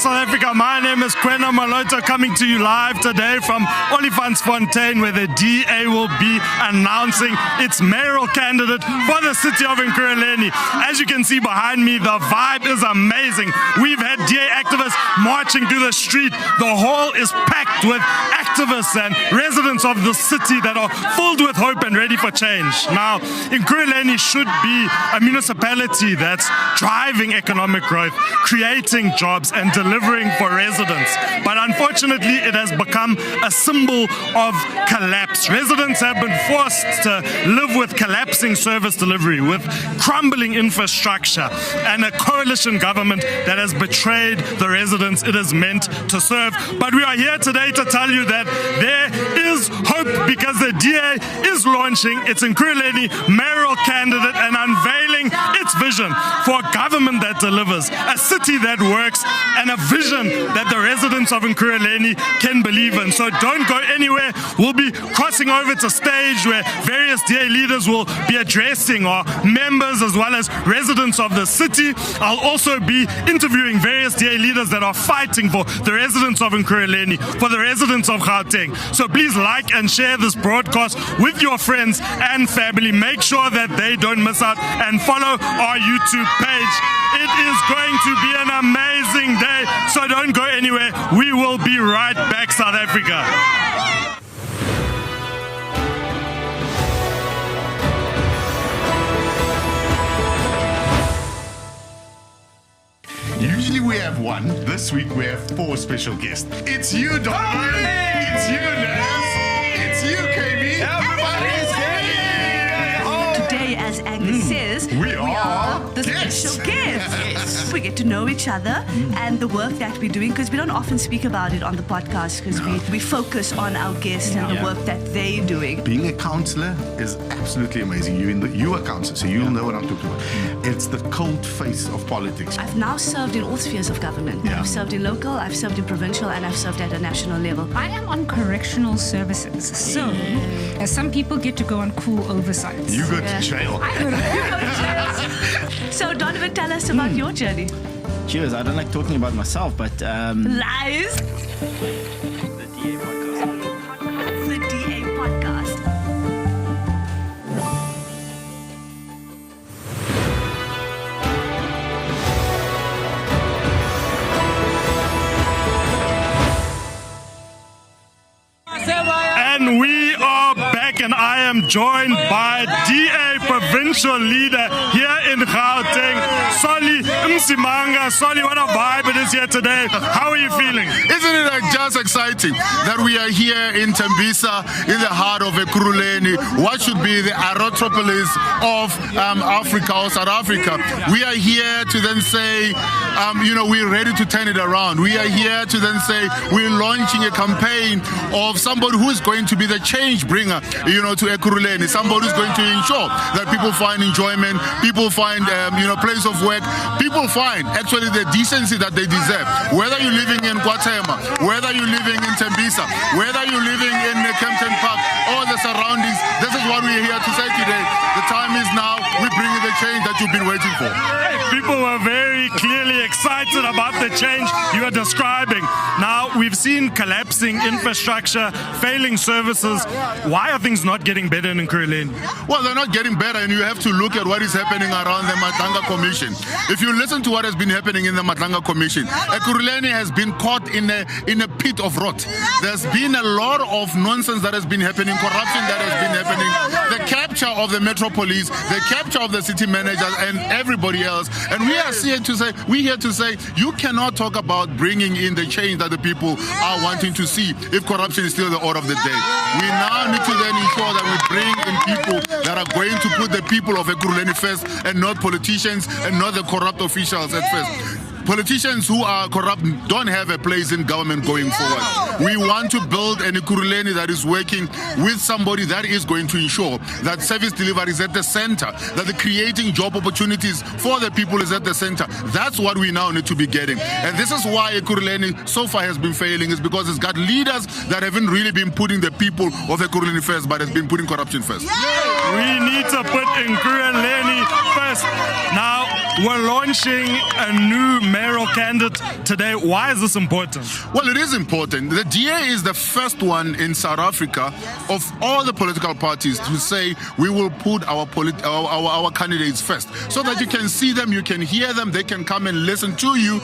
South Africa. My name is Kwena Malota, coming to you live today from Olifantsfontein, where the DA will be announcing its mayoral candidate for the city of Ekurhuleni. As you can see behind me, the vibe is amazing. We've had DA activists marching through the street. The hall is packed with activists and residents of the city that are filled with hope and ready for change. Now, Ekurhuleni should be a municipality that's driving economic growth, creating jobs and delivering for residents. But unfortunately, it has become a symbol of collapse. Residents have been forced to live with collapsing service delivery, with crumbling infrastructure, and a coalition government that has betrayed the residents it is meant to serve. But we are here today to tell you that there is hope, because the DA is launching its Ekurhuleni mayoral candidate and unveiling its vision for a government that delivers, a city that works, and a vision that the residents of Ekurhuleni can believe in. So don't go anywhere. We'll be crossing over to stage where various DA leaders will be addressing our members as well as residents of the city. I'll also be interviewing various DA leaders that are fighting for the residents of Ekurhuleni, for the residents of Gauteng. So please like and share this broadcast with your friends and family. Make sure that they don't miss out, and follow our YouTube page. It is going to be an amazing day, so don't go anywhere. We will be right back, South Africa. Usually we have one. This week we have 4 special guests. It's you, Donovan. Hey! It's you, Naz. It's you, KB. Everybody's here. Today, as Agnes says, we are the special guests. Yes. We get to know each other and the work that we're doing, because we don't often speak about it on the podcast, because we focus on our guests and the work that they're doing. Being a councillor is absolutely amazing. You are a councillor, so you'll know what I'm talking about. It's the cold face of politics. I've now served in all spheres of government. I've served in local, I've served in provincial, and I've served at a national level. I am on correctional services, so as some people get to go on cool oversights. You go to jail. I go to jail. So Donovan, tell us about your journey. Cheers. I don't like talking about myself, but Lies. the DA podcast. The DA podcast. And we are back, and I am joined by DA provincial leader here in Gauteng, Solly Msimanga. Solly, what a vibe it is here today. How are you feeling? Isn't it just exciting that we are here in Tembisa, in the heart of Ekurhuleni, what should be the Aerotropolis of Africa or South Africa? We are here to then say, we're ready to turn it around. We are here to then say we're launching a campaign of somebody who is going to be the change bringer, to Ekurhuleni, somebody who's going to ensure that people find enjoyment, people find, place of work, people find actually the decency that they deserve. Whether you're living in Guatemala, whether you're living in Tembisa, whether you're living in Kempton Park or the surroundings, this is what we're here to say today. The time is now. We bring you the change that you've been waiting for. People were very clearly excited about the change you are describing. Now, we've seen collapsing infrastructure, failing services. Why are things not getting better in Ekurhuleni? Well, they're not getting better, and you have to look at what is happening around the Matlanga Commission. If you listen to what has been happening in the Matlanga Commission, Ekurhuleni has been caught in a pit of rot. There's been a lot of nonsense that has been happening, corruption that has been happening, the capture of the metropolis, the capture of the city managers and everybody else. And we are here to say, you cannot talk about bringing in the change that the people are wanting to see if corruption is still the order of the day. We now need to then ensure that we bring in people that are going to put the people of Ekurhuleni first, and not politicians and not the corrupt officials at first. Politicians who are corrupt don't have a place in government going forward. We want to build an Ekurhuleni that is working with somebody that is going to ensure that service delivery is at the center, that the creating job opportunities for the people is at the center. That's what we now need to be getting. And this is why Ekurhuleni so far has been failing, is because it's got leaders that haven't really been putting the people of Ekurhuleni first, but has been putting corruption first. We need to put Ekurhuleni first. Now, we're launching a new mayoral candidate today. Why is this important? Well, it is important. The DA is the first one in South Africa of all the political parties to say we will put our candidates first, so that you can see them, you can hear them, they can come and listen to you,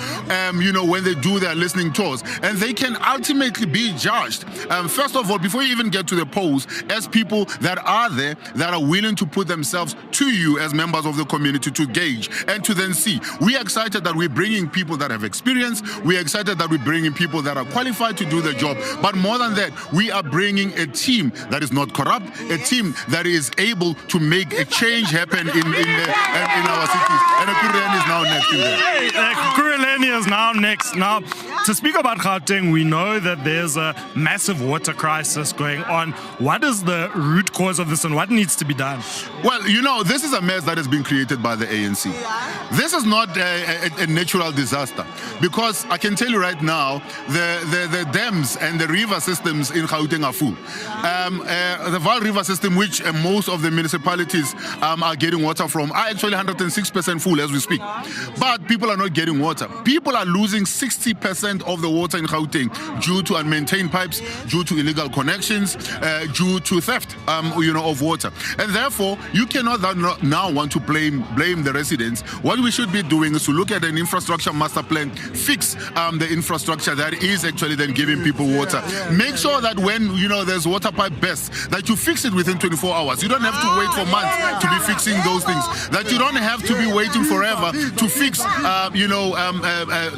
when they do their listening tours, and they can ultimately be judged. First of all, before you even get to the polls, as people that are there, that are willing to put themselves to you as members of the community to gauge and to then see. We are excited that we're bringing people that have experience. We are excited that we're bringing people that are qualified to do the job. But more than that, we are bringing a team that is not corrupt, a team that is able to make a change happen in our cities. And Ekurhuleni is now next in there. Ekurhuleni is now next. Now, to speak about Gauteng, we know that there's a massive water crisis going on. What is the root cause of this and what needs to be done? Well, this is a mess that has been created by the ANC. This is not a natural disaster, because I can tell you right now, the dams and the river systems in Gauteng are full. The Vaal River system, which most of the municipalities are getting water from, are actually 106% full as we speak. But people are not getting water. People are losing 60% of the water in Gauteng due to unmaintained pipes, due to illegal connections, due to theft, of water. And therefore, you cannot now want to blame the residents. What we should be doing is to look at an infrastructure master plan, fix the infrastructure that is actually then giving people water. Make sure that when there's water pipe bursts, that you fix it within 24 hours. You don't have to wait for months to be fixing those things. That you don't have to be waiting forever to fix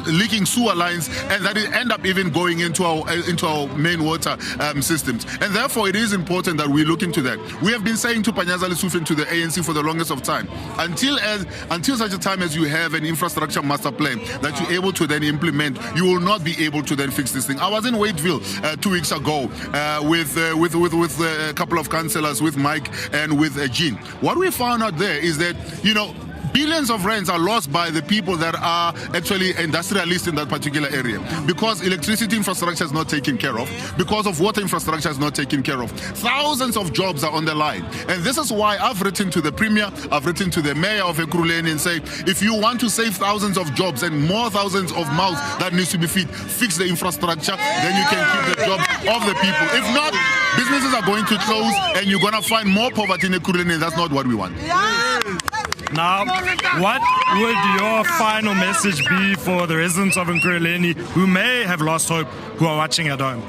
leaking sewer lines, and that it end up even going into our main water systems. And therefore, it is important that we look into that. We have been saying to Panyaza Lesufin, to the ANC for the longest of time, until such a time as you have an infrastructure master plan that you're able to then implement, you will not be able to then fix this thing. I was in Waiteville 2 weeks ago with a couple of councillors, with Mike and with Jean. What we found out there is that, billions of rands are lost by the people that are actually industrialists in that particular area, because electricity infrastructure is not taken care of, because of water infrastructure is not taken care of. Thousands of jobs are on the line. And this is why I've written to the Premier, I've written to the Mayor of Ekurhuleni and say, if you want to save thousands of jobs and more thousands of mouths that needs to be fed, fix the infrastructure, then you can keep the jobs of the people. If not, businesses are going to close and you're going to find more poverty in Ekurhuleni. That's not what we want. Now, what would your final message be for the residents of Ekurhuleni who may have lost hope, who are watching at home?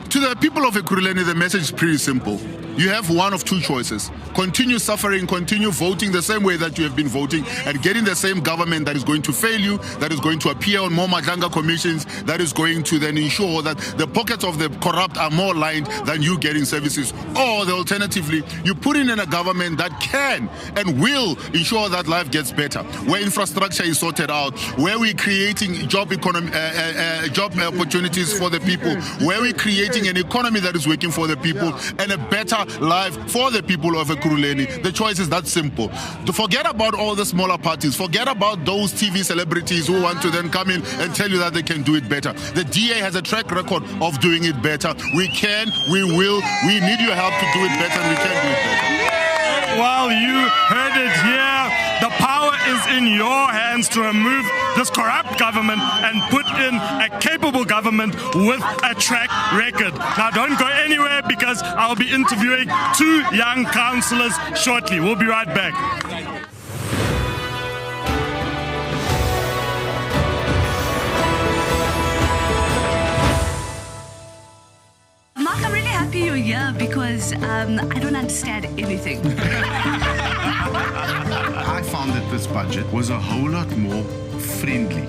To the people of Ekurhuleni, the message is pretty simple. You have one of two choices. Continue suffering, continue voting the same way that you have been voting, and getting the same government that is going to fail you, that is going to appear on more Madlanga commissions, that is going to then ensure that the pockets of the corrupt are more lined than you getting services. Or the alternatively, you put in a government that can and will ensure that life gets better, where infrastructure is sorted out, where we're creating job opportunities for the people, where we're creating an economy that is working for the people, and a better life for the people of Ekurhuleni. The choice is that simple. To forget about all the smaller parties, forget about those TV celebrities who want to then come in and tell you that they can do it better. The DA has a track record of doing it better. We can, we will, we need your help to do it better, and we can do it better. Well, you heard it here. The power is in your hands to remove this corrupt government and put in a capable government with a track record. Now, don't go anywhere, because I'll be interviewing 2 young councillors shortly. We'll be right back. Mark, I'm really happy you're here, because I don't understand anything. I found that this budget was a whole lot more friendly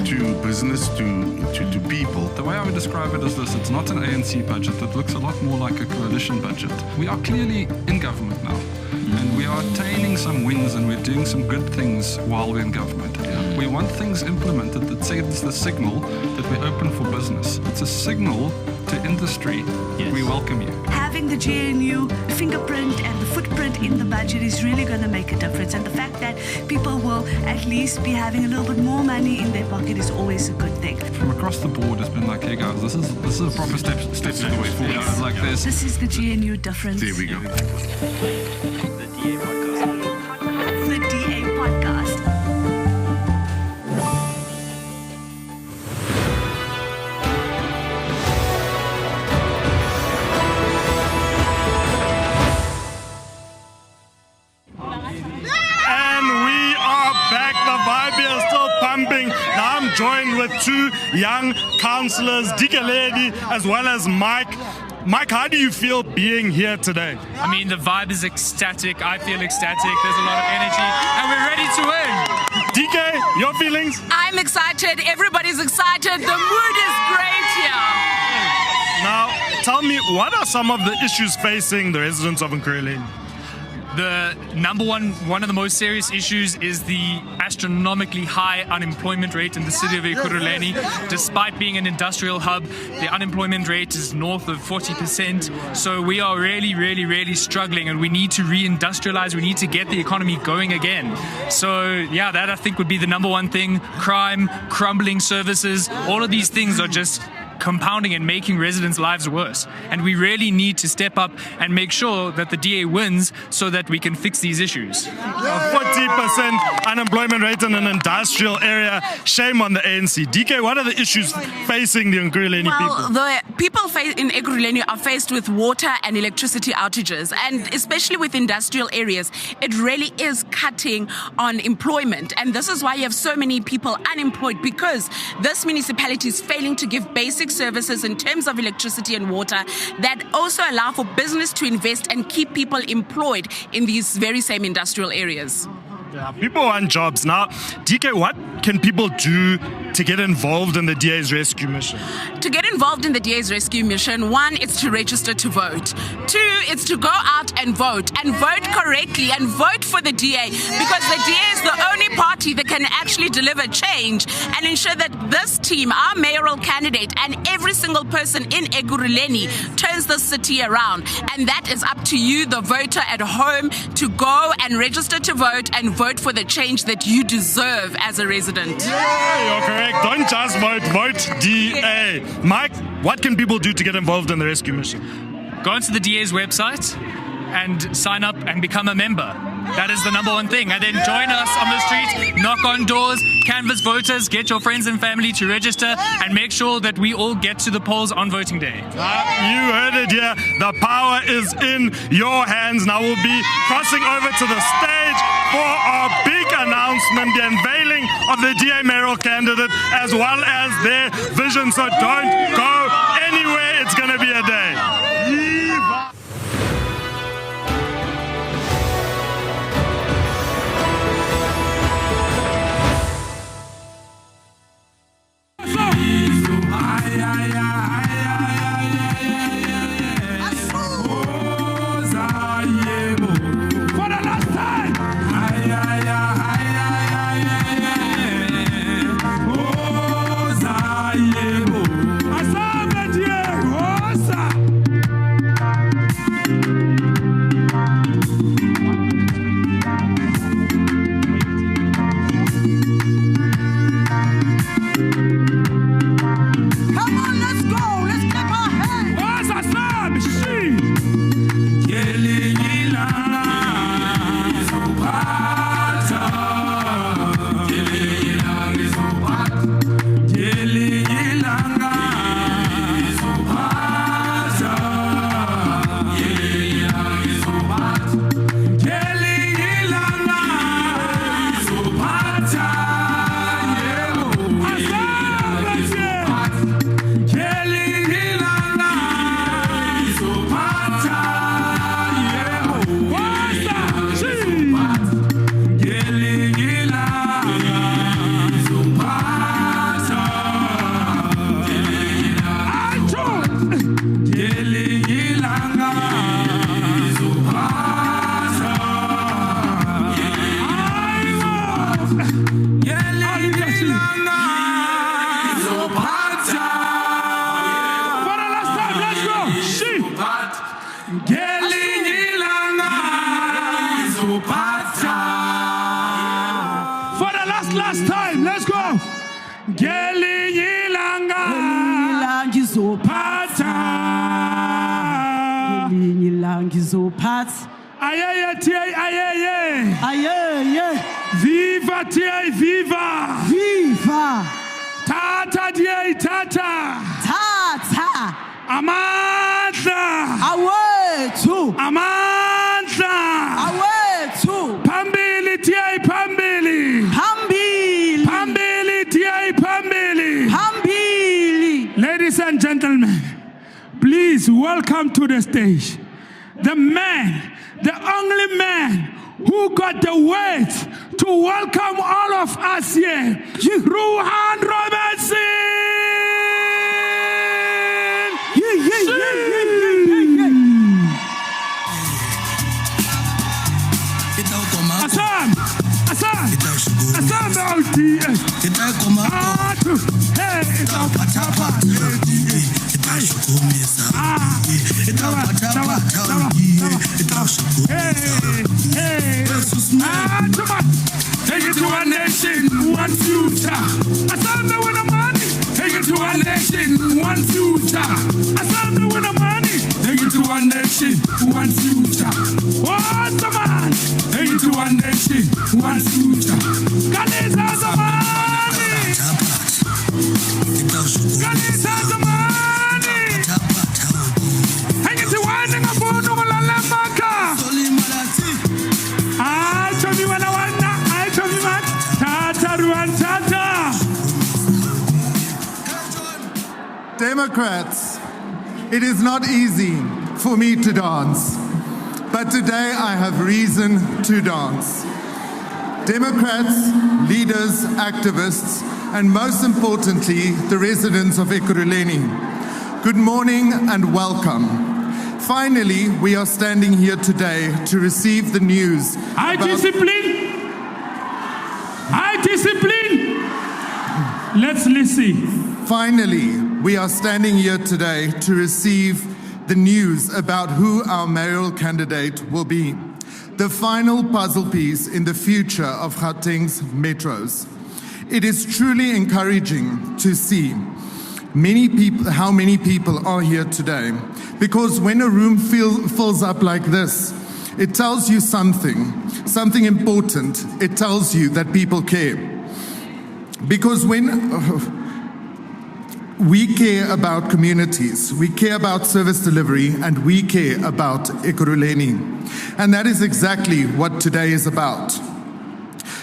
to business, to people. The way I would describe it is this: it's not an ANC budget. It looks a lot more like a coalition budget. We are clearly in government now, and we are attaining some wins, and we're doing some good things while we're in government. We want things implemented that sends the signal that we're open for business. It's a signal to industry. Yes. We welcome you. Having the GNU fingerprint and the footprint in the budget is really going to make a difference. And the fact that people will at least be having a little bit more money in their pocket is always a good thing. From across the board, it's been like, hey guys, this is a proper step in the way forward. Yes. Like this. This is the GNU difference. There we go. The DA podcast. The DA podcast. two young councillors, Ekurhuleni as well as Mike. Mike, how do you feel being here today? I mean, the vibe is ecstatic. I feel ecstatic. There's a lot of energy, and we're ready to win. DK, your feelings? I'm excited. Everybody's excited. The mood is great here. Now, tell me, what are some of the issues facing the residents of Ekurhuleni? The one of the most serious issues is the astronomically high unemployment rate in the city of Ekurhuleni. Despite being an industrial hub, the unemployment rate is north of 40%. So we are really struggling, and we need to reindustrialize. We need to get the economy going again. So yeah, that I think would be the number one thing. Crime, crumbling services, all of these things are just compounding and making residents' lives worse. And we really need to step up and make sure that the DA wins so that we can fix these issues. 40% unemployment rate in an industrial area. Shame on the ANC. DK, what are the issues facing the Ekurhuleni people? Well, the people in Ekurhuleni are faced with water and electricity outages, and especially with industrial areas, it really is cutting on employment. And this is why you have so many people unemployed, because this municipality is failing to give basic services in terms of electricity and water that also allow for business to invest and keep people employed in these very same industrial areas. Yeah, people want jobs. Now, DK, what can people do to get involved in the DA's rescue mission? To get involved in the DA's rescue mission, one, it's to register to vote. Two, it's to go out and vote correctly and vote for the DA, because the DA is the only party that can actually deliver change and ensure that this team, our mayoral candidate, and every single person in Ekurhuleni turns the city around. And that is up to you, the voter at home, to go and register to vote and vote for the change that you deserve as a resident. Yeah, you're correct. Don't just vote, vote DA. Mike, what can people do to get involved in the rescue mission? Go onto the DA's website and sign up and become a member. That is the number one thing. And then join us on the streets, knock on doors, canvass voters, get your friends and family to register, and make sure that we all get to the polls on voting day. You heard it here. The power is in your hands. Now we'll be crossing over to the stage for our big announcement, the unveiling of the DA mayoral candidate, as well as their vision. So don't go anywhere. It's going to be a day. For the last time, let's go. Gelinye ilanga ngizophatha. Gelinye ilanga ngizophatha. Ayeye TA ayeye. Ayeye. Viva TA viva. Viva. Tata TA tata. Tata. Amandla. Awethu. Amandla. Awethu. Phambili TA phambili. Phambili. Phambili TA phambili. gentlemen, please welcome to the stage the man, the only man who got the weight to welcome all of us here, Ruhan Robinson! Assam! Take it to our nation, one future. Assam the winner money. Take it to our nation, one future. Assam the winner money. Take it to our nation, one future. What's the man? Take it to our nation, one future. Ganes has the money. Ganes has the money. Hang it to one thing about no Lamaka. I told you when I want. Democrats, it is not easy for me to dance, but today I have reason to dance. Democrats, leaders, activists, and most importantly, the residents of Ekurhuleni, good morning and welcome. Finally, we are standing here today to receive the news. Discipline! Let's listen. Finally, we are standing here today to receive the news about who our mayoral candidate will be. The final puzzle piece in the future of Gauteng's metros. It is truly encouraging to see how many people are here today. Because when a room fills up like this, it tells you something important. It tells you that people care. Because when we care about communities, we care about service delivery, and we care about Ekurhuleni. And that is exactly what today is about.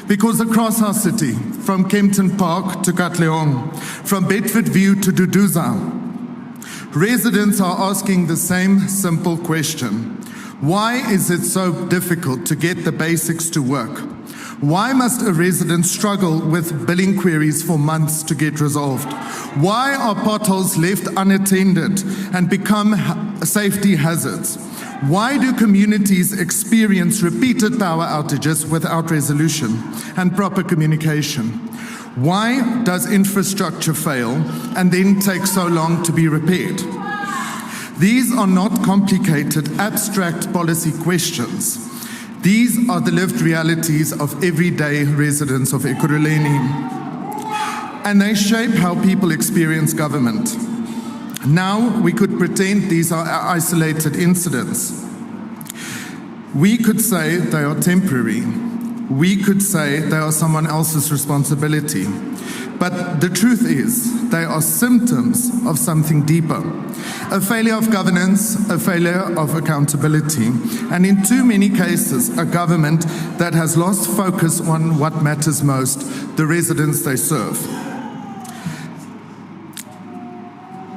Because across our city, from Kempton Park to Katleong, from Bedford View to Duduza, residents are asking the same simple question. Why is it so difficult to get the basics to work? Why must a resident struggle with billing queries for months to get resolved? Why are potholes left unattended and become safety hazards? Why do communities experience repeated power outages without resolution and proper communication? Why does infrastructure fail and then take so long to be repaired? These are not complicated, abstract policy questions. These are the lived realities of everyday residents of Ekurhuleni. And they shape how people experience government. Now, we could pretend these are isolated incidents. We could say they are temporary. We could say they are someone else's responsibility. But the truth is, they are symptoms of something deeper. A failure of governance, a failure of accountability, and in too many cases, a government that has lost focus on what matters most, the residents they serve.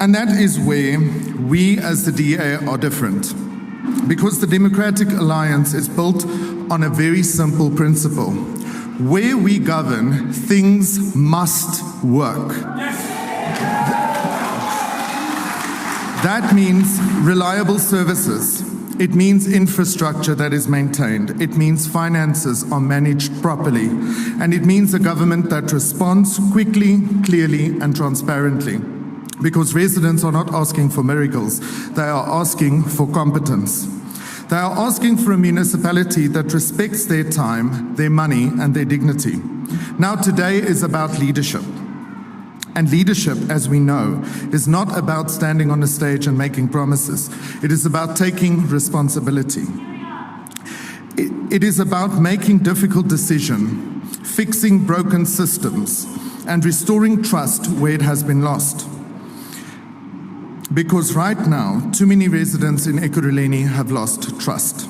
And that is where we as the DA are different. Because the Democratic Alliance is built on a very simple principle. Where we govern, things must work. That means reliable services. It means infrastructure that is maintained. It means finances are managed properly. And it means a government that responds quickly, clearly, and transparently. Because residents are not asking for miracles. They are asking for competence. They are asking for a municipality that respects their time, their money, and their dignity. Now, today is about leadership. And leadership, as we know, is not about standing on a stage and making promises. It is about taking responsibility. It is about making difficult decisions, fixing broken systems, and restoring trust where it has been lost. Because right now, too many residents in Ekurhuleni have lost trust.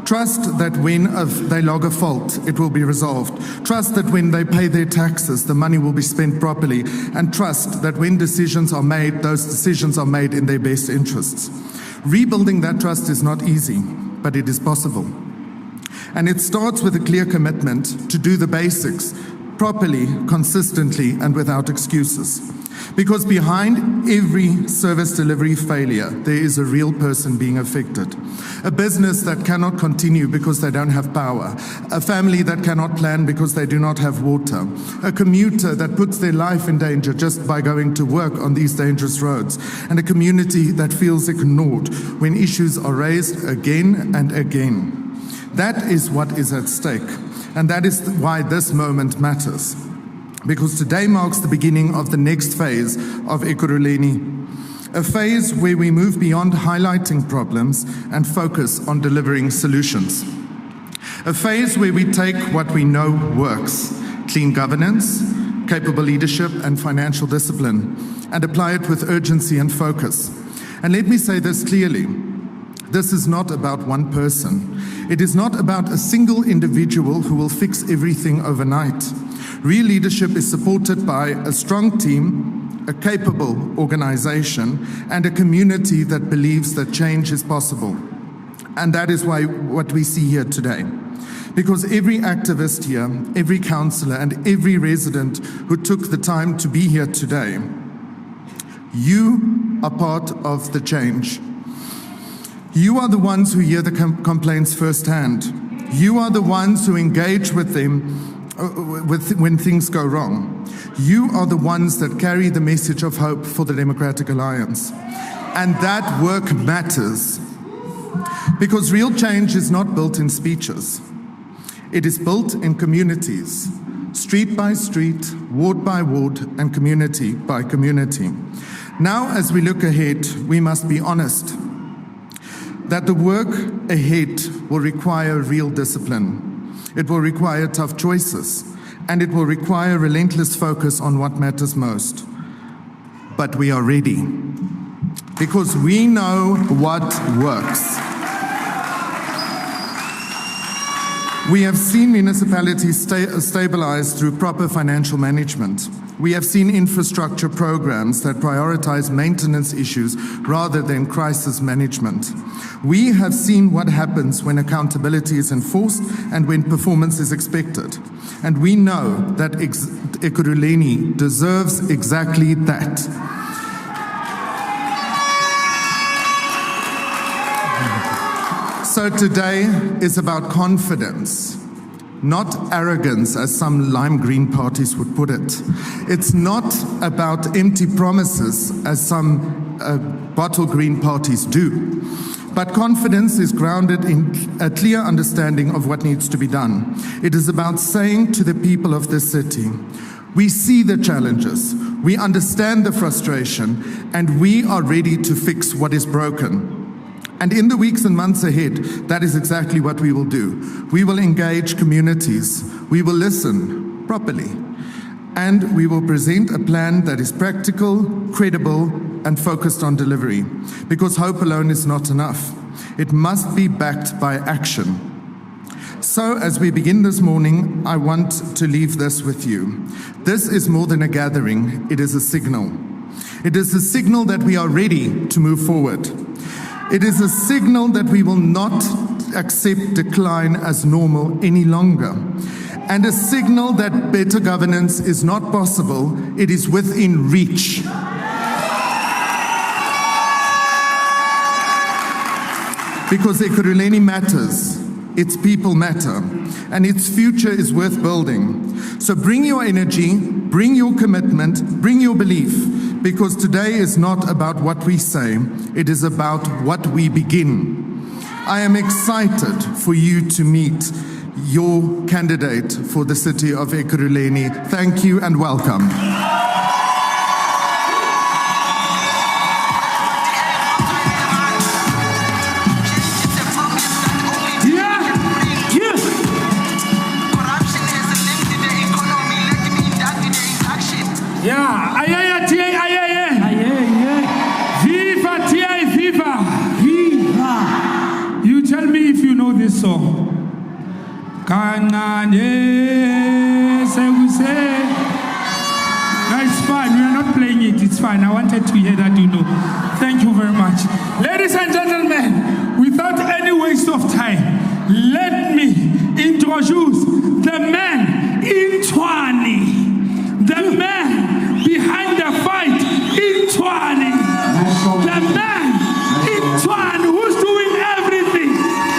Trust that when they log a fault, it will be resolved. Trust that when they pay their taxes, the money will be spent properly. And trust that when decisions are made, those decisions are made in their best interests. Rebuilding that trust is not easy, but it is possible. And it starts with a clear commitment to do the basics properly, consistently, and without excuses. Because behind every service delivery failure, there is a real person being affected. A business that cannot continue because they don't have power. A family that cannot plan because they do not have water. A commuter that puts their life in danger just by going to work on these dangerous roads. And a community that feels ignored when issues are raised again and again. That is what is at stake. And that is why this moment matters. Because today marks the beginning of the next phase of Ekurhuleni, a phase where we move beyond highlighting problems and focus on delivering solutions. A phase where we take what we know works, clean governance, capable leadership and financial discipline, and apply it with urgency and focus. And let me say this clearly. This is not about one person. It is not about a single individual who will fix everything overnight. Real leadership is supported by a strong team, a capable organization, and a community that believes that change is possible. And that is what we see here today. Because every activist here, every councillor, and every resident who took the time to be here today, you are part of the change. You are the ones who hear the complaints firsthand. You are the ones who engage with them when things go wrong. You are the ones that carry the message of hope for the Democratic Alliance. And that work matters. Because real change is not built in speeches. It is built in communities, street by street, ward by ward, and community by community. Now, as we look ahead, we must be honest that the work ahead will require real discipline. It will require tough choices, and it will require relentless focus on what matters most. But we are ready, because we know what works. We have seen municipalities stabilize through proper financial management. We have seen infrastructure programs that prioritize maintenance issues rather than crisis management. We have seen what happens when accountability is enforced and when performance is expected. And we know that Ekurhuleni deserves exactly that. So today is about confidence, not arrogance, as some lime green parties would put it. It's not about empty promises, as some bottle green parties do. But confidence is grounded in a clear understanding of what needs to be done. It is about saying to the people of this city, we see the challenges, we understand the frustration, and we are ready to fix what is broken. And in the weeks and months ahead, that is exactly what we will do. We will engage communities, we will listen properly, and we will present a plan that is practical, credible, and focused on delivery. Because hope alone is not enough. It must be backed by action. So as we begin this morning, I want to leave this with you. This is more than a gathering, it is a signal. It is a signal that we are ready to move forward. It is a signal that we will not accept decline as normal any longer. And a signal that better governance is not possible, it is within reach. Because Ekurhuleni matters, its people matter, and its future is worth building. So bring your energy, bring your commitment, bring your belief, because today is not about what we say, it is about what we begin. I am excited for you to meet your candidate for the city of Ekurhuleni. Thank you and welcome. umbuso kancane sekuse. No, it's fine. We are not playing it. It's fine. I wanted to hear that, you know. Thank you very much. Ladies and gentlemen, without any waste of time, let me introduce the man in Tshwane. The man behind the fight in Tshwane. The man in Tshwane who's doing everything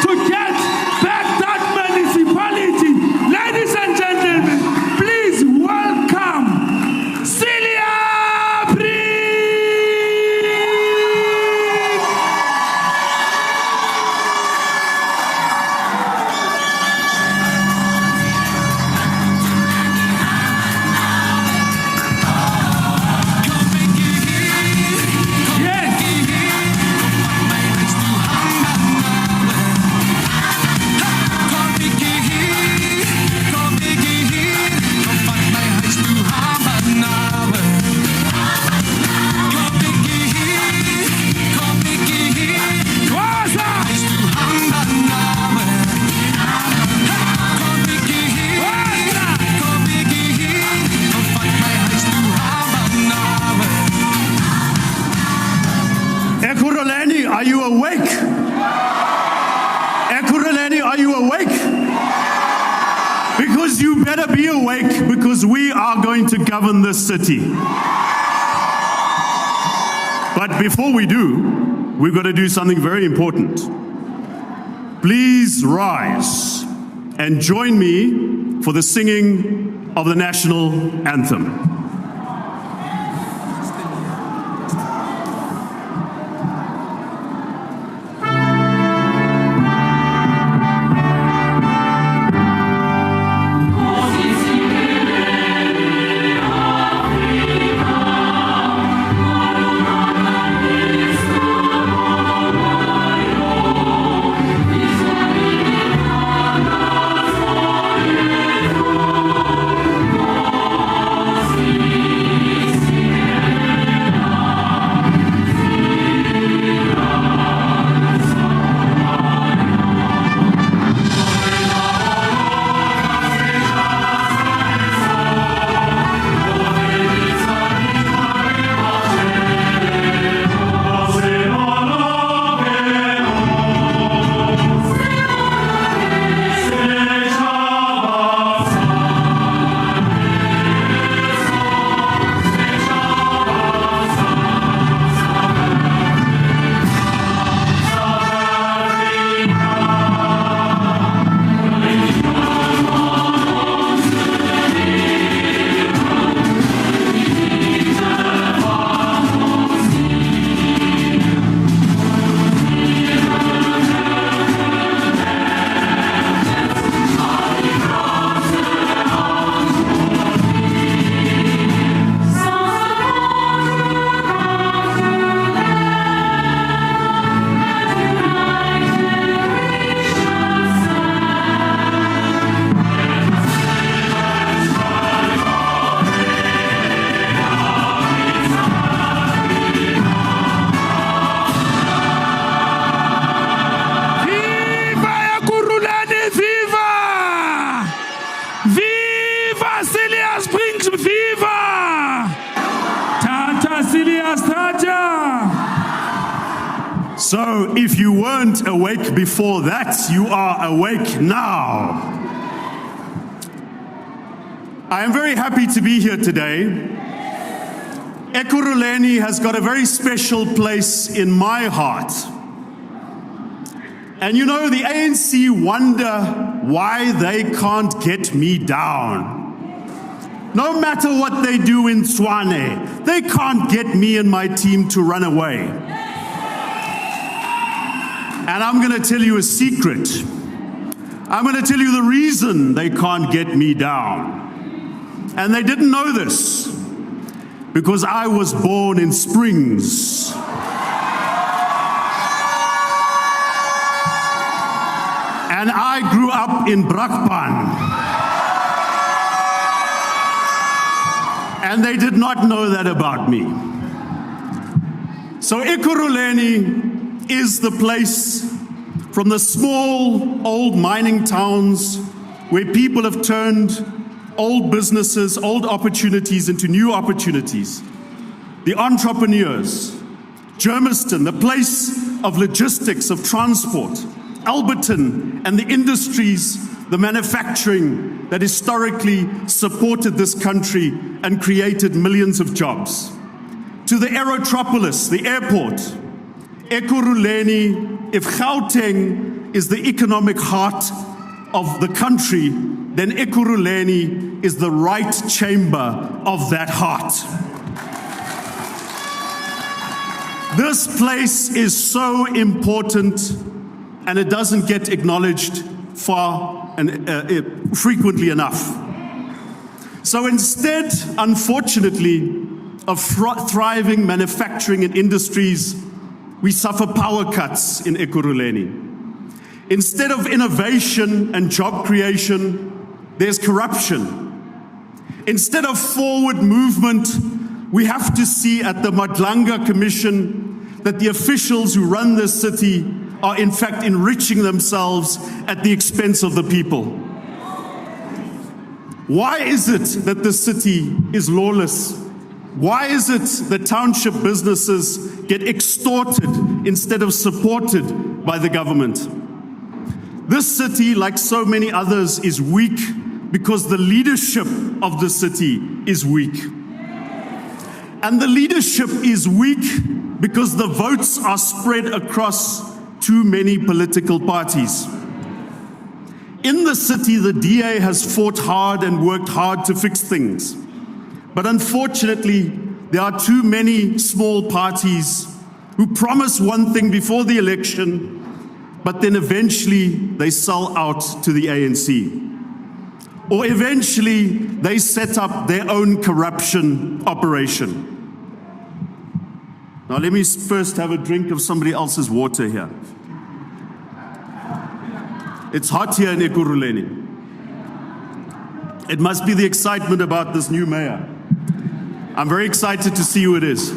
to get back that municipality. Ladies and gentlemen, please welcome Celia Ekurhuleni, are you awake? Ekurhuleni, are you awake? Because you better be awake, because we are going to govern this city. But before we do, we've got to do something very important. Please rise and join me for the singing of the national anthem. So if you weren't awake before that, you are awake now. I am very happy to be here today. Ekurhuleni has got a very special place in my heart. And you know, the ANC wonder why they can't get me down. No matter what they do in Tshwane, they can't get me and my team to run away. And I'm going to tell you a secret. I'm going to tell you the reason they can't get me down. And they didn't know this, because I was born in Springs. And I grew up in Brakpan. And they did not know that about me. So Ekurhuleni is the place From the small, old mining towns where people have turned old businesses, old opportunities into new opportunities. The entrepreneurs, Germiston, the place of logistics, of transport, Alberton, and the industries, the manufacturing that historically supported this country and created millions of jobs. To the Aerotropolis, the airport, Ekurhuleni. If Gauteng is the economic heart of the country, then Ekurhuleni is the right chamber of that heart. This place is so important, and it doesn't get acknowledged frequently enough. So instead, unfortunately, of thriving manufacturing and industries, we suffer power cuts in Ekurhuleni. Instead of innovation and job creation, there's corruption. Instead of forward movement, we have to see at the Madlanga Commission that the officials who run this city are in fact enriching themselves at the expense of the people. Why is it that the city is lawless? Why is it that township businesses get extorted instead of supported by the government? This city, like so many others, is weak because the leadership of the city is weak. And the leadership is weak because the votes are spread across too many political parties. In the city, the DA has fought hard and worked hard to fix things. But unfortunately, there are too many small parties who promise one thing before the election, but then eventually they sell out to the ANC. Or eventually they set up their own corruption operation. Now let me first have a drink of somebody else's water here. It's hot here in Ekurhuleni. It must be the excitement about this new mayor. I'm very excited to see who it is.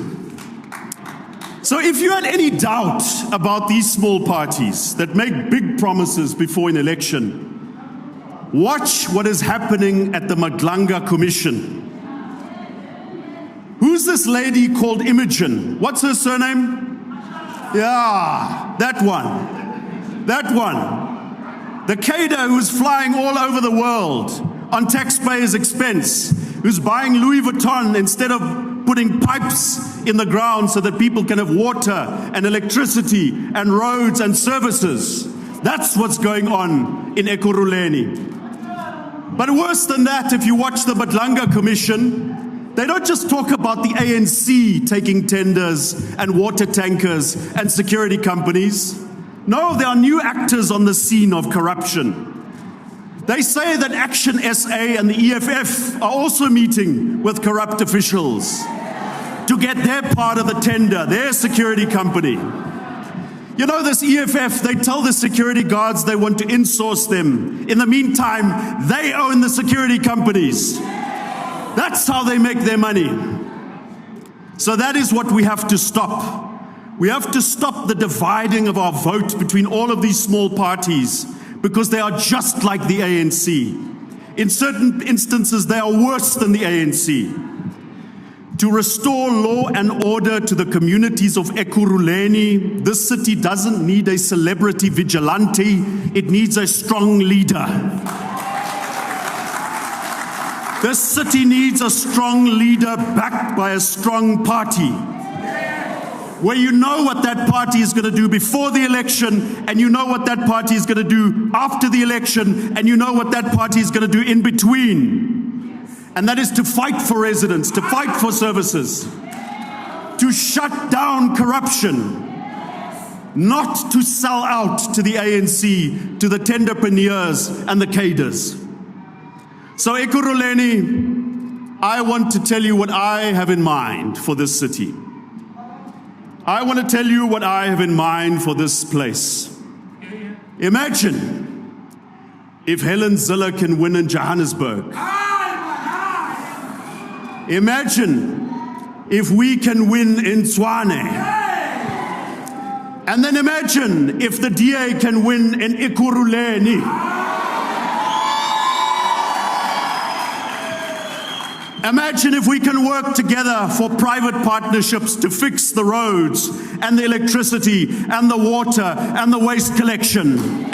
So if you had any doubt about these small parties that make big promises before an election, watch what is happening at the Madlanga Commission. Who's this lady called Imogen? What's her surname? Yeah, that one. That one. The cader who's flying all over the world on taxpayers' expense, who's buying Louis Vuitton instead of putting pipes in the ground so that people can have water and electricity and roads and services. That's what's going on in Ekurhuleni. But worse than that, if you watch the Madlanga Commission, they don't just talk about the ANC taking tenders and water tankers and security companies. No, there are new actors on the scene of corruption. They say that Action SA and the EFF are also meeting with corrupt officials to get their part of the tender, their security company. You know, this EFF, they tell the security guards they want to insource them. In the meantime, they own the security companies. That's how they make their money. So that is what we have to stop. We have to stop the dividing of our vote between all of these small parties, because they are just like the ANC. In certain instances, they are worse than the ANC. To restore law and order to the communities of Ekurhuleni, this city doesn't need a celebrity vigilante, it needs a strong leader. This city needs a strong leader backed by a strong party, where you know what that party is going to do before the election, and you know what that party is going to do after the election, and you know what that party is going to do in between. And that is to fight for residents, to fight for services, to shut down corruption, not to sell out to the ANC, to the tenderpreneurs and the cadres. So Ekurhuleni, I want to tell you what I have in mind for this city. I want to tell you what I have in mind for this place. Imagine if Helen Zille can win in Johannesburg. Imagine if we can win in Tshwane. And then imagine if the DA can win in Ekurhuleni. Imagine if we can work together for private partnerships to fix the roads and the electricity and the water and the waste collection.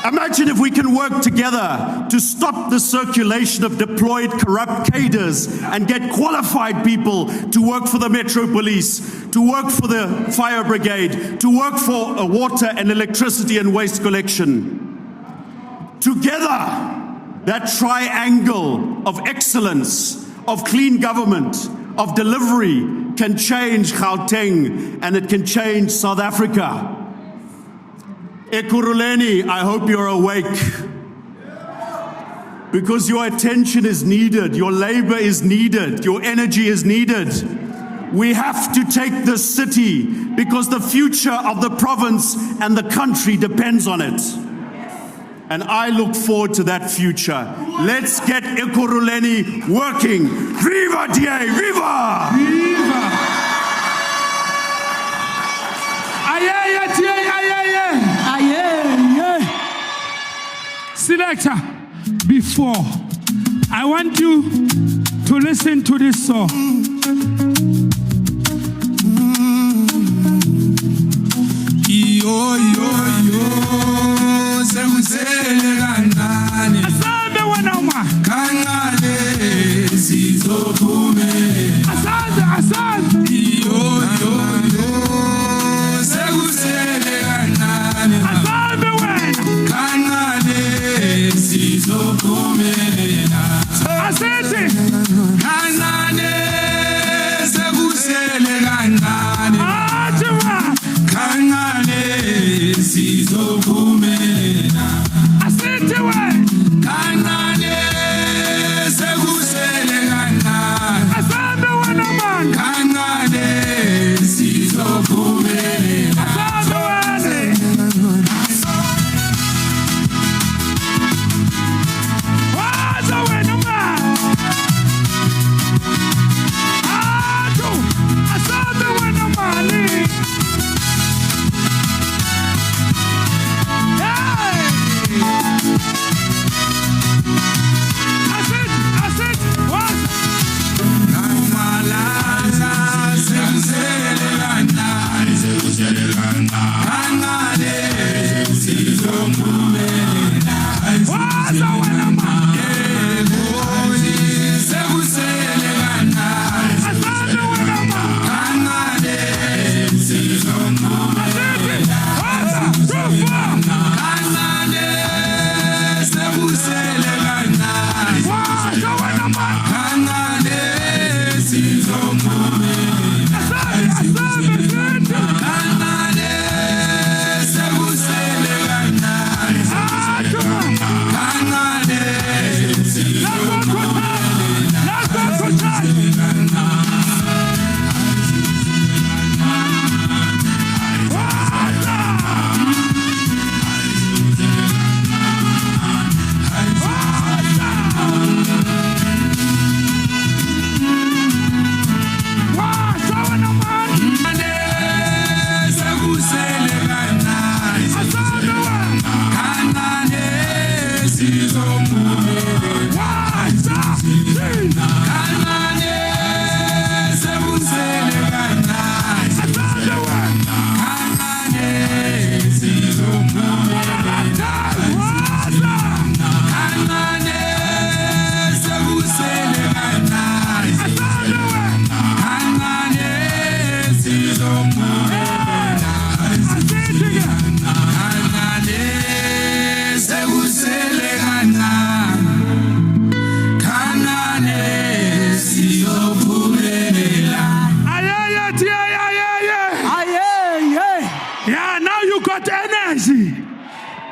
Imagine if we can work together to stop the circulation of deployed corrupt cadres and get qualified people to work for the Metro Police, to work for the Fire Brigade, to work for water and electricity and waste collection. Together, that triangle of excellence, of clean government, of delivery can change Gauteng and it can change South Africa. Ekurhuleni, I hope you're awake, because your attention is needed, your labor is needed, your energy is needed. We have to take this city because the future of the province and the country depends on it. And I look forward to that future. Let's get Ekurhuleni working. Viva DA, viva! Viva! Aye, DA, aye. Selector, before, I want you to listen to this song. Yo, sekusele kanani asambe wena uma kanqale sizophume asambe yo sekusele kanani asambe wena kanqale sizophume asithi kanqale sekusele kanani athwa kanqale sizophume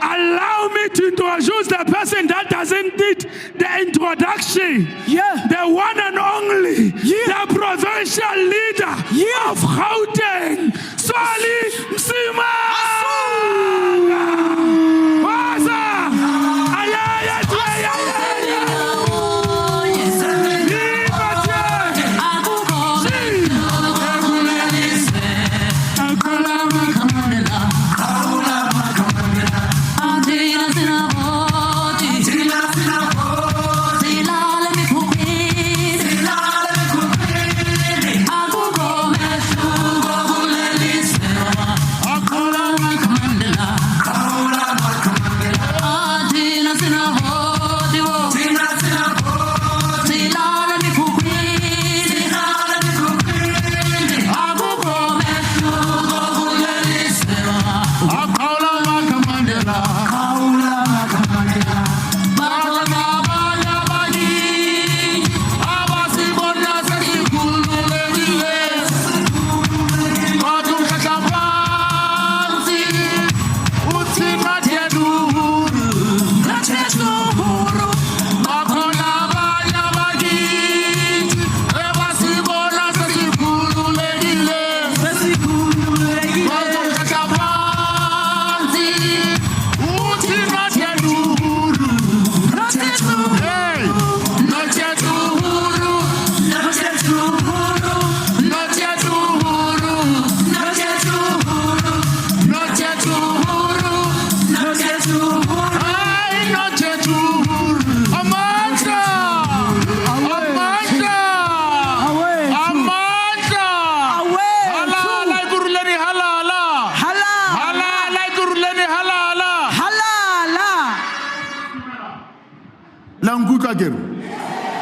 Allow me to introduce the person that doesn't need the introduction. Yeah. The one and only. Yeah. The provincial leader of Gauteng. Swali Msima.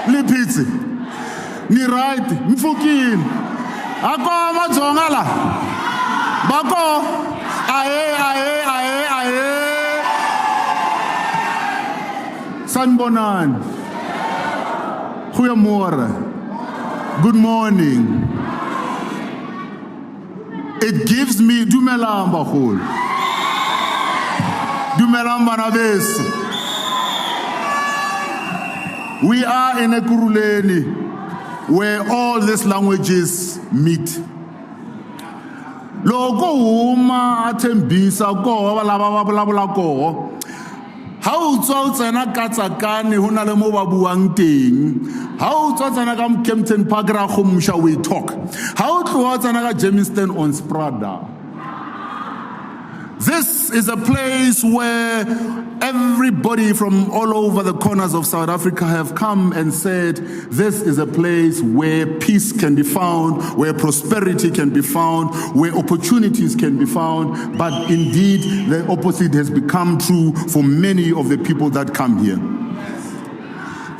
Lipitsi, ni right, mfukin, ako mazongala, bako, aye, sanbonan, goeiemorgen, good morning. It gives me, dumelang bagolo, dumelang bana beso. We are in Ekurhuleni, where all these languages meet. Loko huma athembisa ko laba ba vulavula ko. Ha o tswa o tsena ka Tsakane ho na le mo ba buang teng. Ha o tswa tsena ka Kempton Park ra khomsha we talk. Ha o tloha tsena ka Germiston on Sprada. This is a place where everybody from all over the corners of South Africa have come and said, this is a place where peace can be found, where prosperity can be found, where opportunities can be found. But indeed, the opposite has become true for many of the people that come here.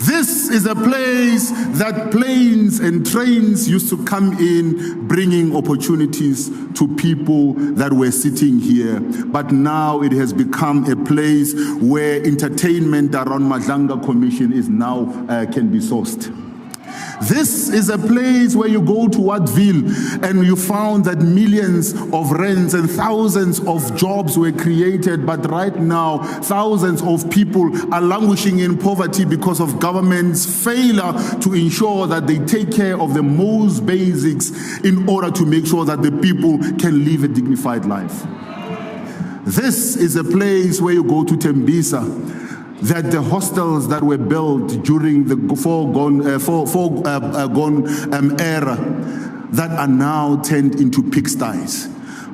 This is a place that planes and trains used to come in, bringing opportunities to people that were sitting here. But now it has become a place where entertainment around Madlanga Commission is now can be sourced. This is a place where you go to Unveils and you found that millions of rents and thousands of jobs were created, but right now thousands of people are languishing in poverty because of government's failure to ensure that they take care of the most basics in order to make sure that the people can live a dignified life. This is a place where you go to Tembisa, that the hostels that were built during the foregone era that are now turned into pigsties.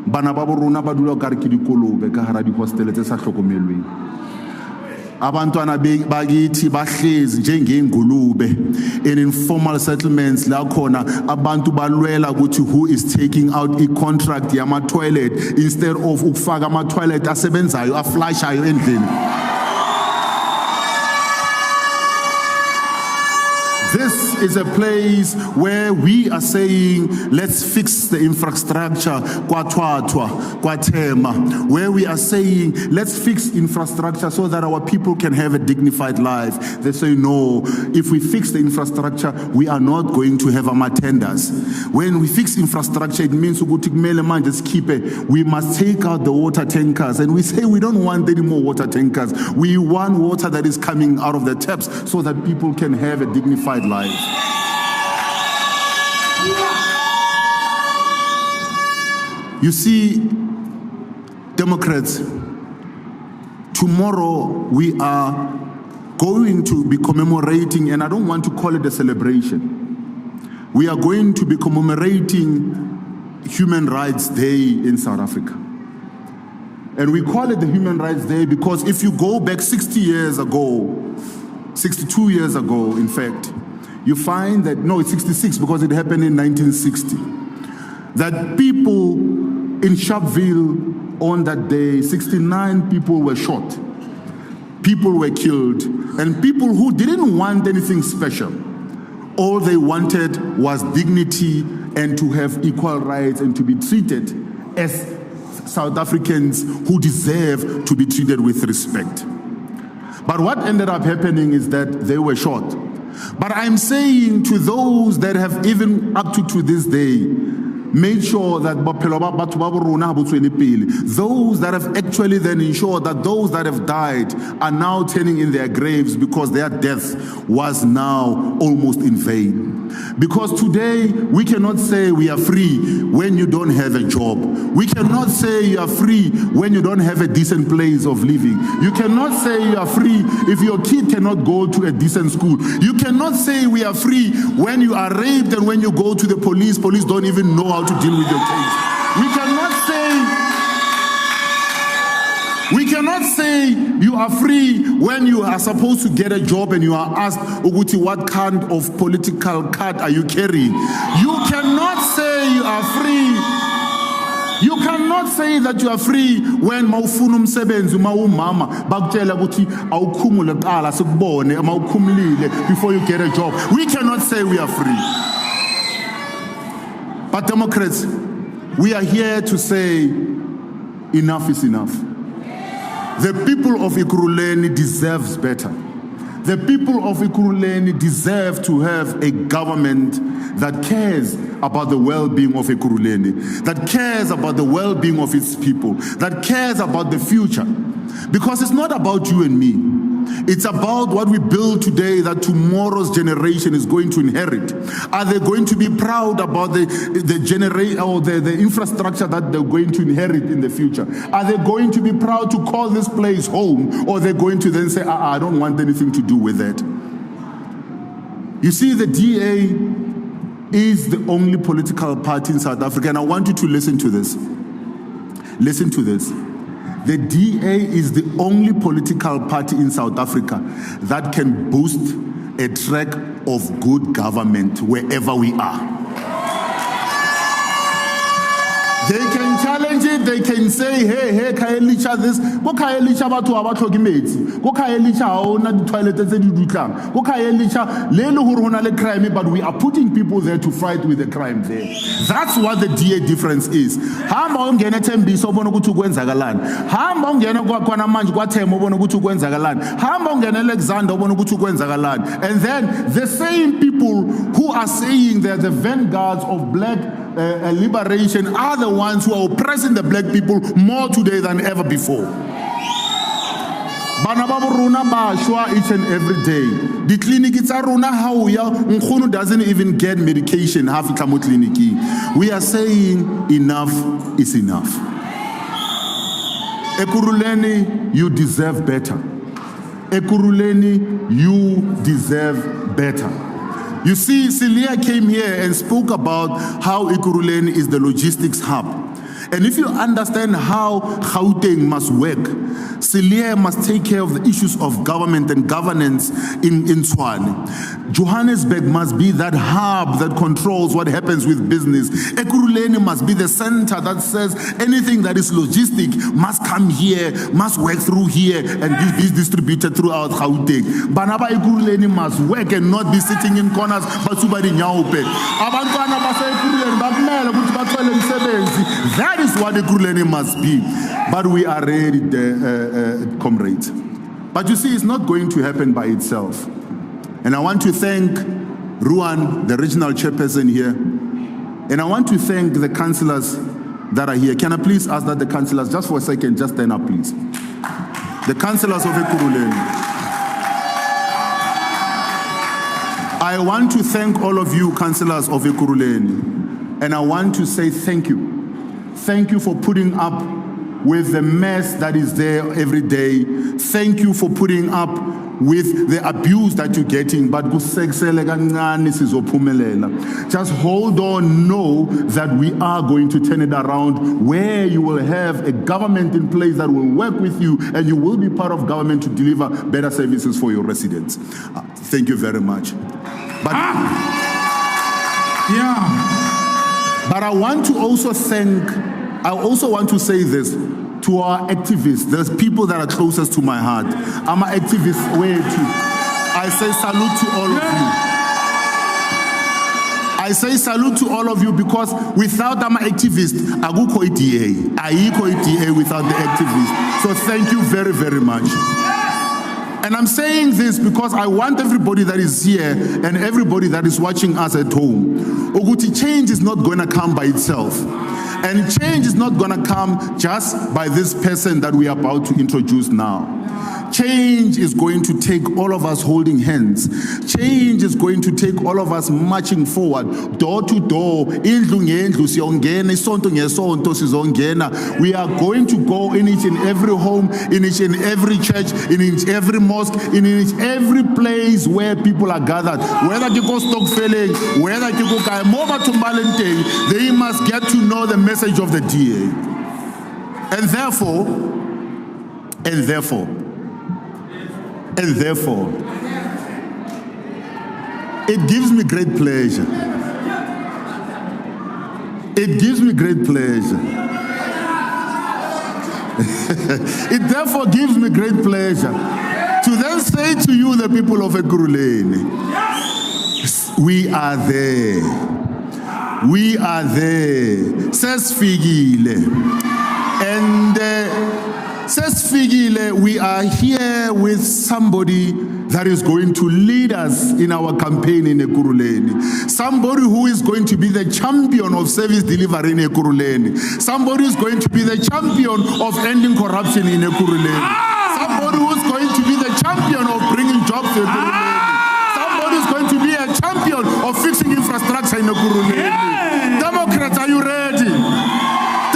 Bana ba borona ba dula ka re ke dikolobe ka hara di hostel tse sa hlokomelweng. Abantwana bakithi bahlezi njengengulube in informal settlements la khona abantu balwela ukuthi who is taking out i-contract yama toilet instead of ukufaka ama toilet asebenzayo aflashayo endlini. This is a place where we are saying, let's fix the infrastructure, where we are saying, let's fix infrastructure so that our people can have a dignified life. They say, no, if we fix the infrastructure, we are not going to have tenders. When we fix infrastructure, it means just keep it. We must take out the water tankers. And we say we don't want any more water tankers. We want water that is coming out of the taps so that people can have a dignified life. You see, Democrats, tomorrow we are going to be commemorating, and I don't want to call it a celebration. We are going to be commemorating Human Rights Day in South Africa. And we call it the Human Rights Day because if you go back 60 years ago, 62 years ago, in fact, you find that, no, it's 66 because it happened in 1960, that people in Sharpeville on that day, 69 people were shot. People were killed, and people who didn't want anything special. All they wanted was dignity and to have equal rights and to be treated as South Africans who deserve to be treated with respect. But what ended up happening is that they were shot. But I'm saying to those that have even up to this day made sure that those that have actually then ensured that those that have died are now turning in their graves because their death was now almost in vain. Because today we cannot say we are free when you don't have a job. We cannot say you are free when you don't have a decent place of living. You cannot say you are free if your kid cannot go to a decent school. You cannot say we are free when you are raped and when you go to the police don't even know how to deal with your case. We cannot say you are free when you are supposed to get a job and you are asked, Uguti, what kind of political card are you carrying? You cannot say you are free. You cannot say that you are free when mawufuna umsebenzi mawumama bakutshela ukuthi awukhumule qala sikubone mawukhumulile before you get a job. We cannot say we are free. But Democrats, we are here to say enough is enough. The people of Ekurhuleni deserves better. The people of Ekurhuleni deserve to have a government that cares about the well-being of Ekurhuleni, that cares about the well-being of its people, that cares about the future. Because it's not about you and me. It's about what we build today that tomorrow's generation is going to inherit. Are they going to be proud about the infrastructure that they're going to inherit in the future? Are they going to be proud to call this place home? Or are they going to then say, I don't want anything to do with that? You see, the DA is the only political party in South Africa, and I want you to listen to this. Listen to this. The DA is the only political party in South Africa that can boost a track of good government wherever we are. They can challenge it, they can say, hey, Kaelicha this, go Kaelicha batu abathoki metsi, go Kaelicha haona di toilet tse di dutlang, go Kaelicha le le hore hona le crime, but we are putting people there to fight with the crime there. That's what the DA difference is. Hamba ungena Thembiso ubona ukuthi ukwenzakalani. Hamba ungena kwakhona manje kwaThemba ubona ukuthi ukwenzakalani. Hamba ungena Alexander ubona ukuthi ukwenzakalani. And then the same people who are saying they're the vanguards of black liberation are the ones who are oppressing the black people more today than ever before. Bana ba rona ba shwa each and every day. The clinic tsa rona ha o ya nkgono doesn't even get medication half itla mo clinic. We are saying enough is enough. Ekurhuleni, you deserve better. Ekurhuleni, you deserve better. You see, Celia came here and spoke about how Ekurhuleni is the logistics hub. And if you understand how Gauteng must work, Celia must take care of the issues of government and governance in Tshwane. Johannesburg must be that hub that controls what happens with business. Ekurhuleni must be the center that says anything that is logistic must come here, must work through here, and be distributed throughout Gauteng. Banaba Ekurhuleni must work and not be sitting in corners. That is what Ekurhuleni must be. But we are ready, comrades. But you see, it's not going to happen by itself. And I want to thank Ruan, the regional chairperson here. And I want to thank the councillors that are here. Can I please ask that the councillors, just for a second, just stand up, please. The councillors of Ekurhuleni. I want to thank all of you, councillors of Ekurhuleni. And I want to say thank you. Thank you for putting up with the mess that is there every day. Thank you for putting up with the abuse that you're getting. But just hold on, know that we are going to turn it around, where you will have a government in place that will work with you, and you will be part of government to deliver better services for your residents. Thank you very much. But But I want to also want to say this to our activists, the people that are closest to my heart. I'm an activist way too. I say salute to all of you. I say salute to all of you because without our activists, akukho DA. Ayikho DA without the activists. So thank you very, very much. And I'm saying this because I want everybody that is here and everybody that is watching us at home. Ukuthi change is not going to come by itself. And change is not going to come just by this person that we are about to introduce now. Change is going to take all of us holding hands. Change is going to take all of us marching forward, door to door. We are going to go in each and every home, in each and every church, in each every mosque, in each every place where people are gathered. Whether you go Stockfelling, whether you go Kaimoba to Malente, they must get to know the message of the DA. And therefore, it gives me great pleasure. It gives me great pleasure. It therefore gives me great pleasure to then say to you, the people of Ekurhuleni, we are there. We are there. Says Figile. And we are here with somebody that is going to lead us in our campaign in Ekurhuleni. Somebody who is going to be the champion of service delivery in Ekurhuleni. Somebody who is going to be the champion of ending corruption in Ekurhuleni. Somebody who is going to be the champion of bringing jobs to Ekurhuleni. Somebody who is going to be a champion of fixing infrastructure in Ekurhuleni. Democrats, are you ready?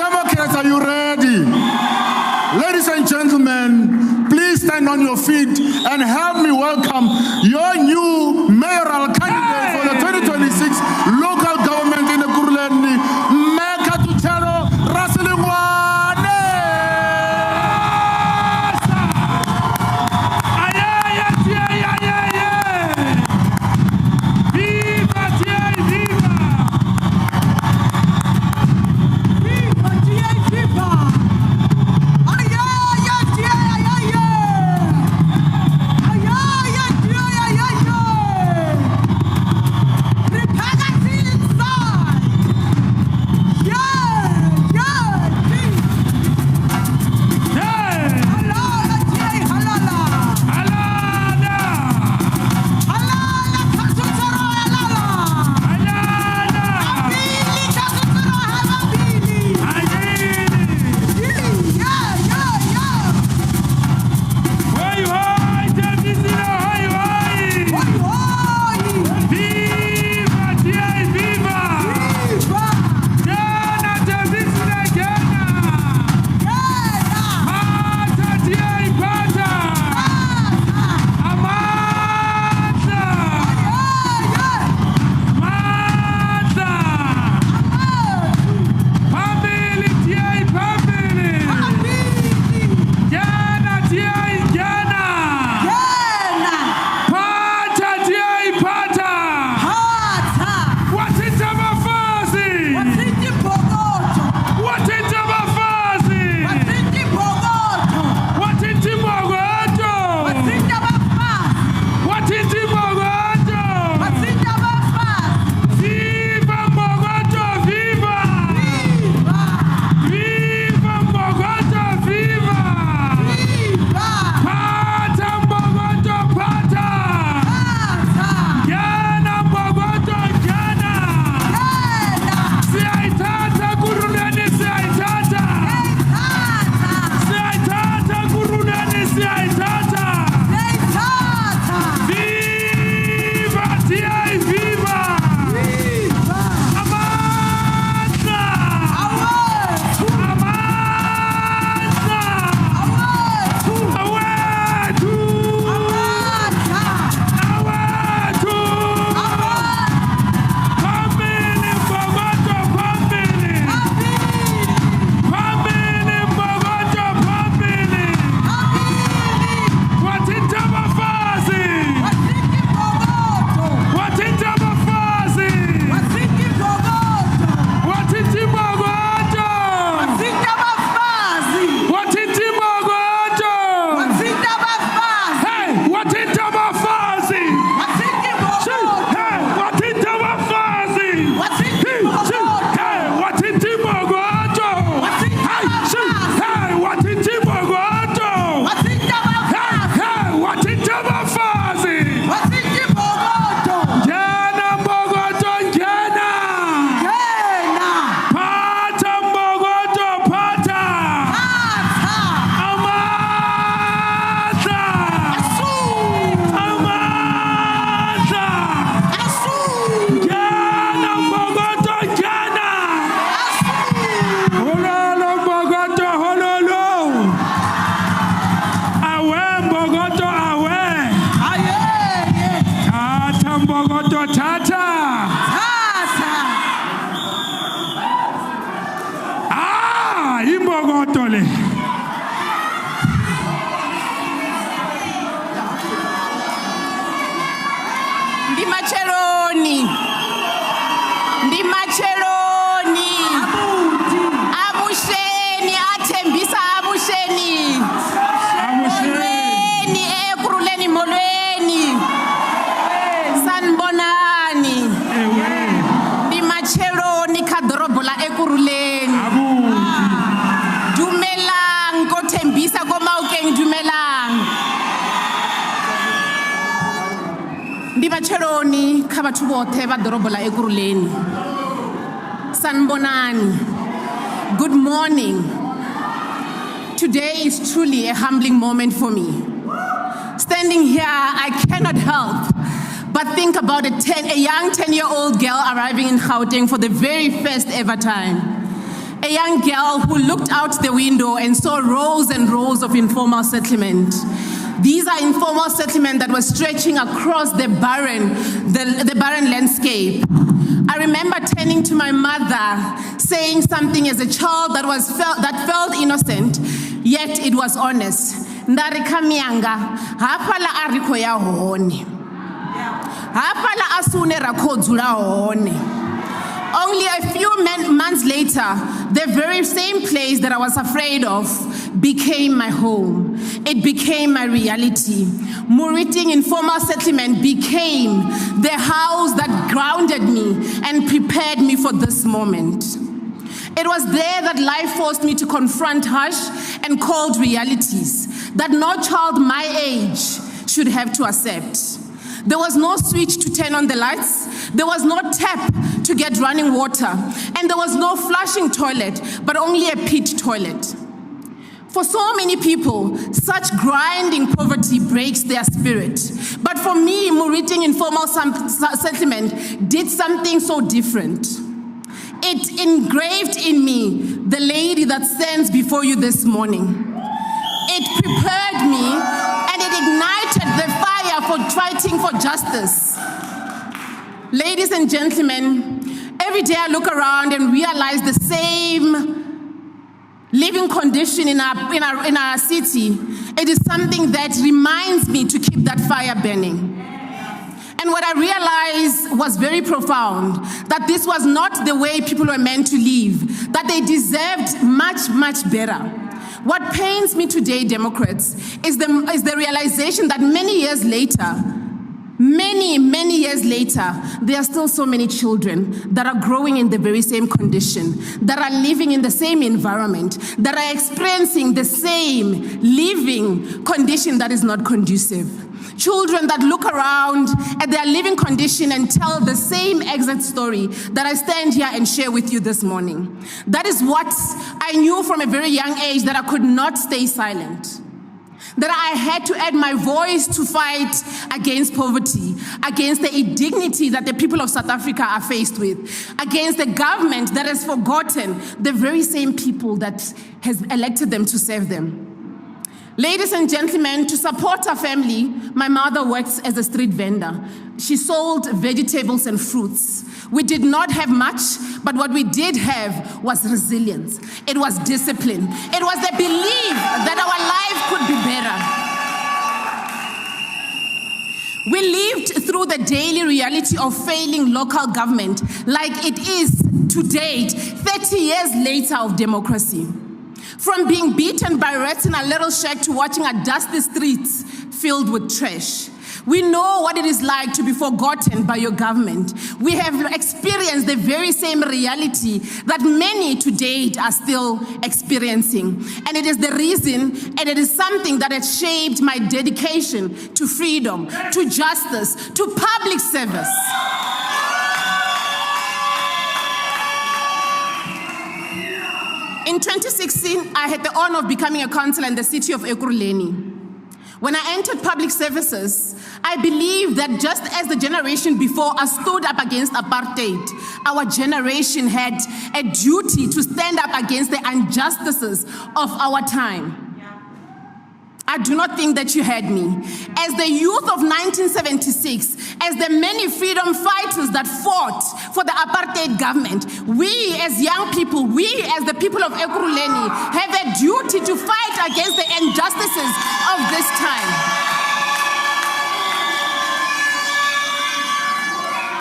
Democrats, are you ready? Ladies and gentlemen, please stand on your feet and help me welcome your new mayoral candidate for the 2026 local government in Ekurhuleni, Meka Tuchero Rasilingwane. Mbogoto awe. Tata Mbogoto tata. Imbogoto le. Ndimacheroni. Abusheni athembisa abusheni. Molweni Ekurhuleni molweni. Sanibonani. Ndimacheroni khadorobo la Ekurhuleni. Dumelang kothembisa koMaokeng dumelang. Ndimacheroni khabathu bothe ba dorobo la Ekurhuleni. Sanibonani. Good morning. Today is truly a humbling moment for me. Standing here, I cannot help but think about a young 10-year-old girl arriving in Gauteng for the very first ever time. A young girl who looked out the window and saw rows and rows of informal settlement. These are informal settlement that were stretching across the barren landscape. I remember turning to my mother, saying something as a child that felt innocent, yet it was honest. Ndarika mianga, hapala ariko ya hone. Hapala asune rakodzula hone. Only a few months later, the very same place that I was afraid of became my home. It became my reality. Muriting informal settlement became the house that grounded me and prepared me for this moment. It was there that life forced me to confront harsh and cold realities that no child my age should have to accept. There was no switch to turn on the lights. There was no tap to get running water. And there was no flushing toilet, but only a pit toilet. For so many people, such grinding poverty breaks their spirit. But for me, Muriting informal settlement did something so different. It engraved in me the lady that stands before you this morning. It prepared me and it ignited the fire for fighting for justice. Ladies and gentlemen, every day I look around and realize the same living condition in our city. It is something that reminds me to keep that fire burning. And what I realized was very profound, that this was not the way people were meant to live, that they deserved much, much better. What pains me today, Democrats, is the realization that many years later, many years later, there are still so many children that are growing in the very same condition, that are living in the same environment, that are experiencing the same living condition that is not conducive. Children that look around at their living condition and tell the same exact story that I stand here and share with you this morning. That is what I knew from a very young age, that I could not stay silent. That I had to add my voice to fight against poverty, against the indignity that the people of South Africa are faced with, against the government that has forgotten the very same people that has elected them to serve them. Ladies and gentlemen, to support our family, my mother works as a street vendor. She sold vegetables and fruits. We did not have much, but what we did have was resilience. It was discipline. It was the belief that our life could be better. We lived through the daily reality of failing local government like it is to date, 30 years later of democracy. From being beaten by rats in a little shack to watching a dusty streets filled with trash. We know what it is like to be forgotten by your government. We have experienced the very same reality that many to date are still experiencing. And it is the reason, and it is something that has shaped my dedication to freedom, to justice, to public service. In 2016, I had the honor of becoming a councillor in the city of Ekurhuleni. When I entered public services, I believe that just as the generation before us stood up against apartheid, our generation had a duty to stand up against the injustices of our time. I do not think that you heard me. As the youth of 1976, as the many freedom fighters that fought for the apartheid government, we as young people, we as the people of Ekurhuleni have a duty to fight against the injustices of this time.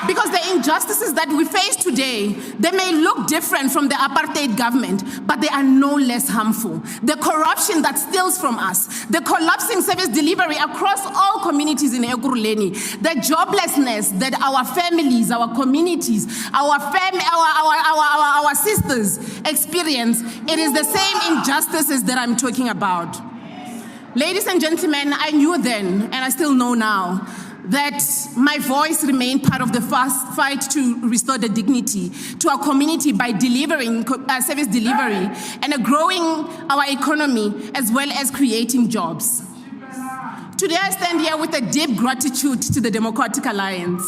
Because the injustices that we face today, they may look different from the apartheid government, but they are no less harmful. The corruption that steals from us, the collapsing service delivery across all communities in Ekurhuleni, the joblessness that our families, our communities, our sisters experience, it is the same injustices that I'm talking about. Ladies and gentlemen, I knew then, and I still know now, that my voice remained part of the fast fight to restore the dignity to our community by delivering service delivery and growing our economy as well as creating jobs. Today I stand here with a deep gratitude to the Democratic Alliance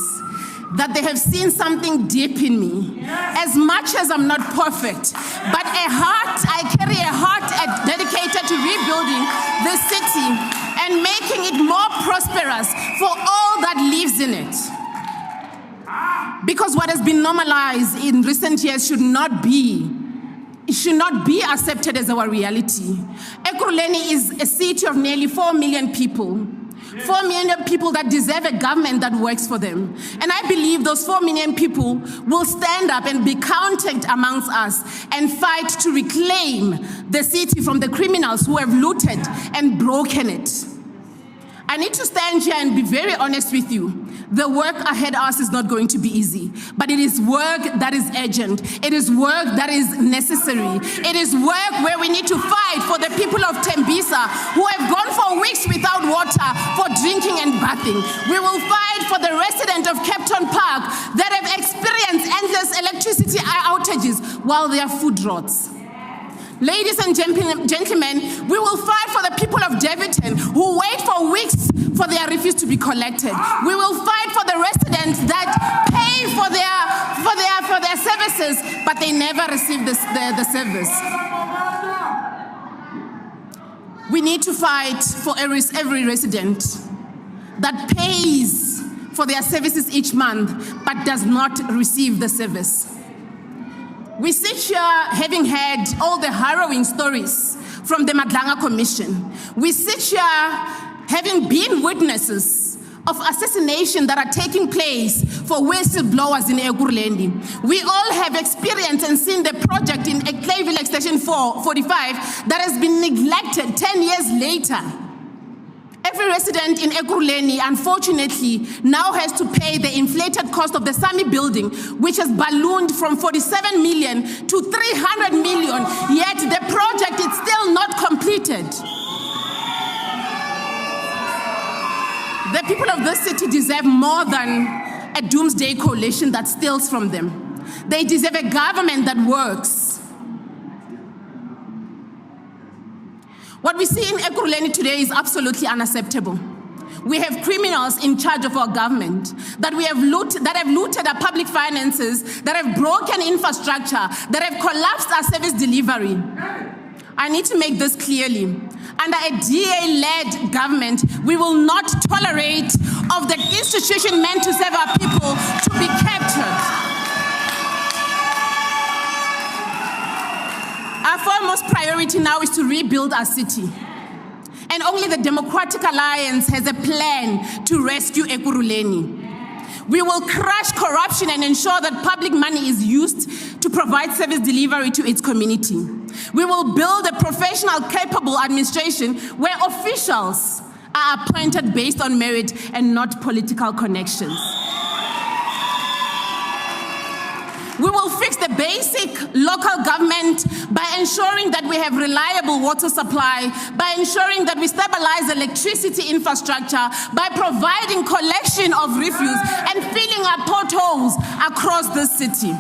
that they have seen something deep in me. As much as I'm not perfect, but I carry a heart dedicated to rebuilding this city and making it more prosperous for all that lives in it. Because what has been normalized in recent years should not be accepted as our reality. Ekurhuleni is a city of nearly 4 million people. 4 million people that deserve a government that works for them. And I believe those 4 million people will stand up and be counted amongst us and fight to reclaim the city from the criminals who have looted and broken it. I need to stand here and be very honest with you. The work ahead of us is not going to be easy, but it is work that is urgent. It is work that is necessary. It is work where we need to fight for the people of Tembisa who have gone for weeks without water for drinking and bathing. We will fight for the residents of Capton Park that have experienced endless electricity outages while their food rots. Ladies and gentlemen, we will fight for the people of Deviton who wait for weeks for their refuse to be collected. We will fight for the residents that pay for their services, but they never receive the service. We need to fight for every resident that pays for their services each month, but does not receive the service. We sit here having heard all the harrowing stories from the Madlanga Commission. We sit here having been witnesses of assassination that are taking place for whistleblowers in Ekurhuleni. We all have experienced and seen the project in Clayville Extension 445 that has been neglected 10 years later. Every resident in Ekurhuleni, unfortunately, now has to pay the inflated cost of the SAMI building, which has ballooned from 47 million to 300 million, yet the project is still not completed. The people of this city deserve more than a doomsday coalition that steals from them. They deserve a government that works. What we see in Ekurhuleni today is absolutely unacceptable. We have criminals in charge of our government that have looted our public finances, that have broken infrastructure, that have collapsed our service delivery. I need to make this clearly. Under a DA-led government, we will not tolerate of the institution meant to serve our people to be captured. Our foremost priority now is to rebuild our city. And only the Democratic Alliance has a plan to rescue Ekurhuleni. We will crush corruption and ensure that public money is used to provide service delivery to its community. We will build a professional, capable administration where officials are appointed based on merit and not political connections. We will fix the basic local government by ensuring that we have reliable water supply, by ensuring that we stabilize electricity infrastructure, by providing collection of refuse and filling our potholes across the city.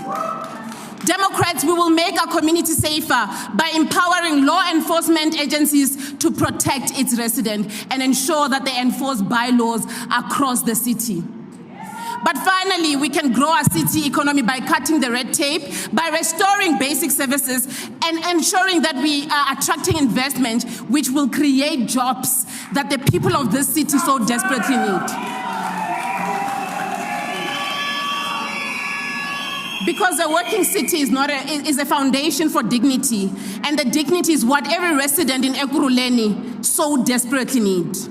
Democrats, we will make our community safer by empowering law enforcement agencies to protect its residents and ensure that they enforce bylaws across the city. But finally, we can grow our city economy by cutting the red tape, by restoring basic services, and ensuring that we are attracting investment, which will create jobs that the people of this city so desperately need. Because a working city is a foundation for dignity, and the dignity is what every resident in Ekurhuleni so desperately needs.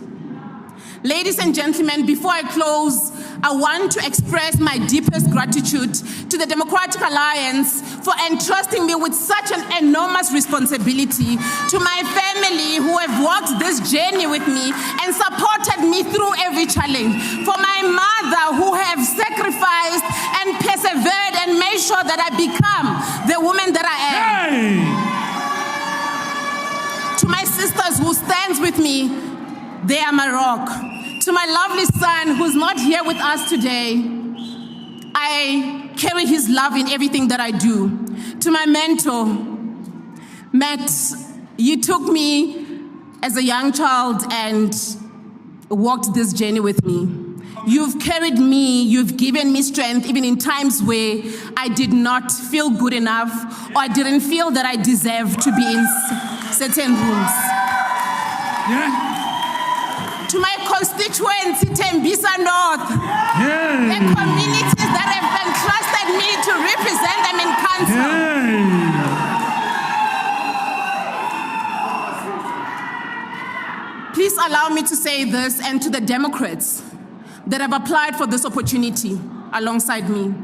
Ladies and gentlemen, before I close, I want to express my deepest gratitude to the Democratic Alliance for entrusting me with such an enormous responsibility, to my family who have walked this journey with me and supported me through every challenge, for my mother who have sacrificed and persevered and made sure that I become the woman that I am. To my sisters who stands with me, they are my rock. To my lovely son who's not here with us today, I carry his love in everything that I do. To my mentor, Matt, you took me as a young child and walked this journey with me. You've carried me, you've given me strength even in times where I did not feel good enough or I didn't feel that I deserved to be in certain rooms. Yeah. To my constituency, Tembisa North, the communities that have entrusted me to represent them in council. Please allow me to say this, and to the Democrats that have applied for this opportunity alongside me.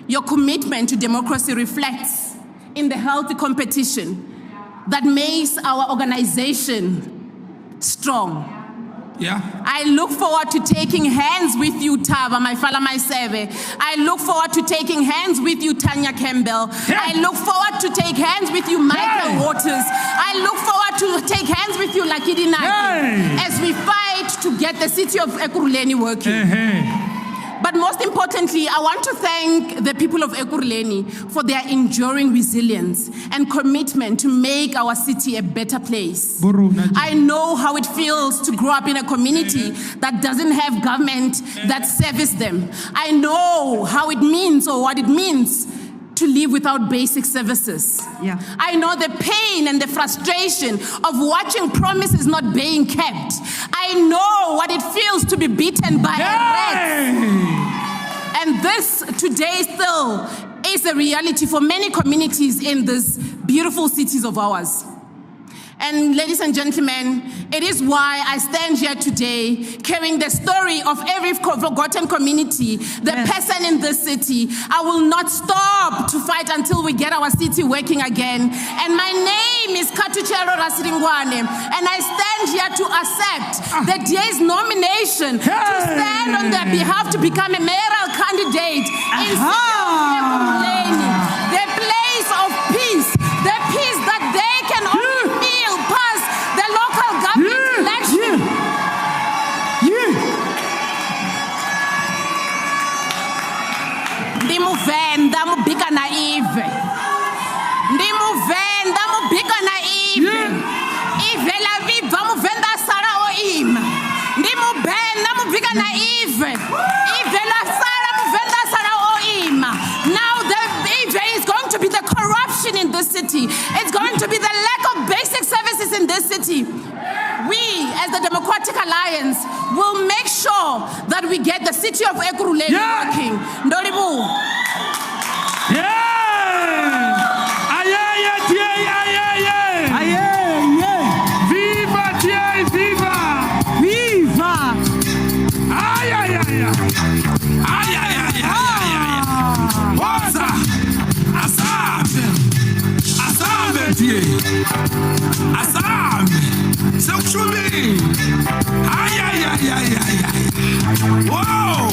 Your commitment to democracy reflects in the healthy competition that makes our organization strong. Yeah. I look forward to taking hands with you, Tava, my fala Maiseve. I look forward to taking hands with you, Tanya Campbell. Yeah. I look forward to take hands with you, Michael Waters. I look forward to take hands with you, Lakidi Naki, as we fight to get the city of Ekurhuleni working. But most importantly, I want to thank the people of Ekurhuleni for their enduring resilience and commitment to make our city a better place. I know how it feels to grow up in a community that doesn't have government that serves them. I know how it means, or what it means, to live without basic services. Yeah. I know the pain and the frustration of watching promises not being kept. I know what it feels to be beaten by a rat. And this today still is a reality for many communities in these beautiful cities of ours. And ladies and gentlemen, it is why I stand here today carrying the story of every forgotten community, the person in this city. I will not stop to fight until we get our city working again. And my name is Katuchero Rasiringwane, and I stand here to accept the DA's nomination to stand on their behalf to become a mayoral candidate in Ekurhuleni, the place of peace, the peace that they can only feel past the local government election. Ndimuvenda mubika naive. Ndimuvenda mubika naive. Ive la viva muvenda sara o ima. Ndimubenda mubika naive. Ive la sara muvenda sara o ima. Now the Ive is going to be the corruption in this city. It's going to be the lack of basic services in this city. We, as the Democratic Alliance, will make sure that we get the city of Ekurhuleni working. Ndoribu. Viva, Tia, viva! Viva! Ay, ay, ay, ay. Ay, ay, ay, ay, ay. Oza! Asame! Asame, Tia! Asame! Seuchumi! Ay, ay, ay, ay, ay, ay. Whoa!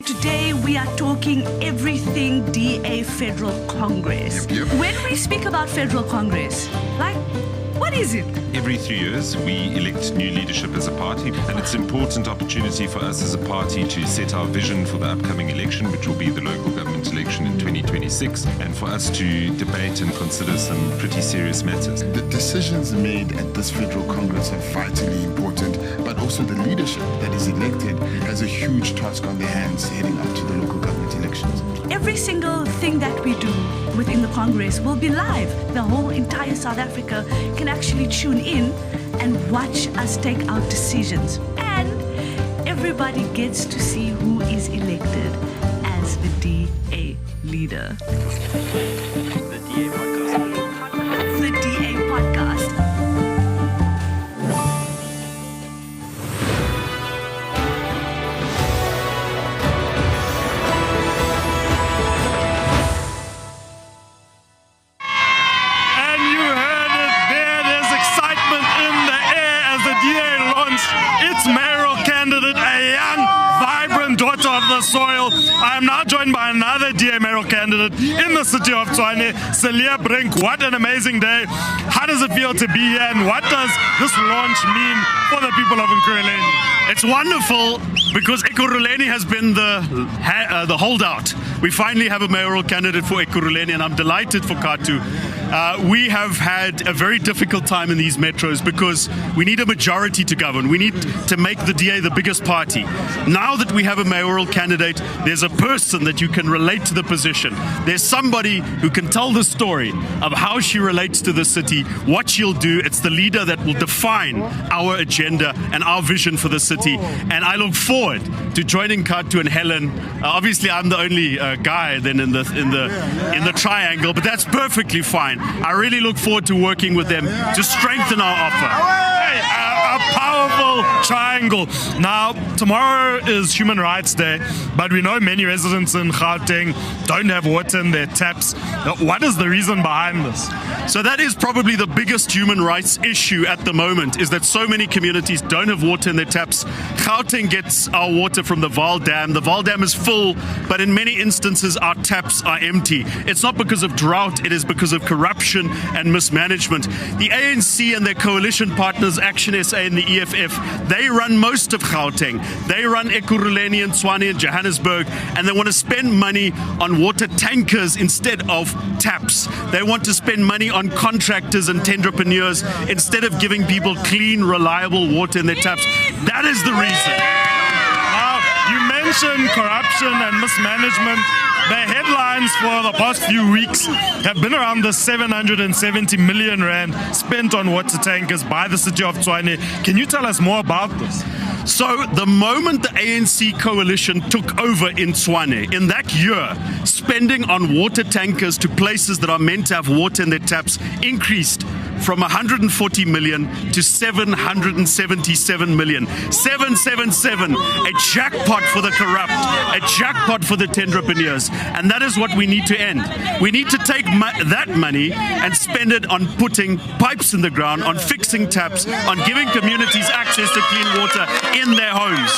Today we are talking everything DA Federal Congress. When we speak about Federal Congress, like, what is it? Every 3 years, we elect new leadership as a party, and it's an important opportunity for us as a party to set our vision for the upcoming election, which will be the local government election in 2026, and for us to debate and consider some pretty serious matters. The decisions made at this Federal Congress are vitally important, but also the leadership that is elected has a huge task on their hands heading up to the local government elections. Every single thing that we do within the Congress will be live. The whole entire South Africa can actually tune in and watch us take our decisions. And everybody gets to see who is elected as the DA leader. The DA podcast. The DA podcast. It's Mayoral Candidate, a young, vibrant daughter of the soil. I am now joined by another DA Mayoral Candidate in the city of Tshwane, Celia Brink. What an amazing day. How does it feel to be here, and what does this launch mean for the people of Ekurhuleni? It's wonderful because Ekurhuleni has been the holdout. We finally have a mayoral candidate for Ekurhuleni, and I'm delighted for Katu. We have had a very difficult time in these metros because we need a majority to govern. We need to make the DA the biggest party. Now that we have a mayoral candidate, there's a person that you can relate to the position. There's somebody who can tell the story of how she relates to the city, what she'll do. It's the leader that will define our agenda and our vision for the city. And I look forward to joining Katu and Helen. Obviously, I'm the only guy then in the triangle, but that's perfectly fine. I really look forward to working with them to strengthen our offer. A powerful triangle. Now, tomorrow is Human Rights Day, but we know many residents in Gauteng don't have water in their taps. What is the reason behind this? So that is probably the biggest human rights issue at the moment, is that so many communities don't have water in their taps. Gauteng gets our water from the Vaal Dam. The Vaal Dam is full, but in many instances our taps are empty. It's not because of drought, it is because of corruption and mismanagement. The ANC and their coalition partners, Action SA and the EFF, they run most of Gauteng. They run Ekurhuleni and Tshwane and Johannesburg, and they want to spend money on water tankers instead of taps. They want to spend money on contractors and tenderpreneurs instead of giving people clean, reliable water in their taps. That is the reason. Now, you mentioned corruption and mismanagement. The headlines for the past few weeks have been around the 770 million rand spent on water tankers by the city of Tshwane. Can you tell us more about this? So the moment the ANC coalition took over in Tshwane, in that year, spending on water tankers to places that are meant to have water in their taps increased from 140 million to 777 million. 777, a jackpot for the corrupt, a jackpot for the tenderpreneurs. And that is what we need to end. We need to take that money and spend it on putting pipes in the ground, on fixing taps, on giving communities access to clean water in their homes.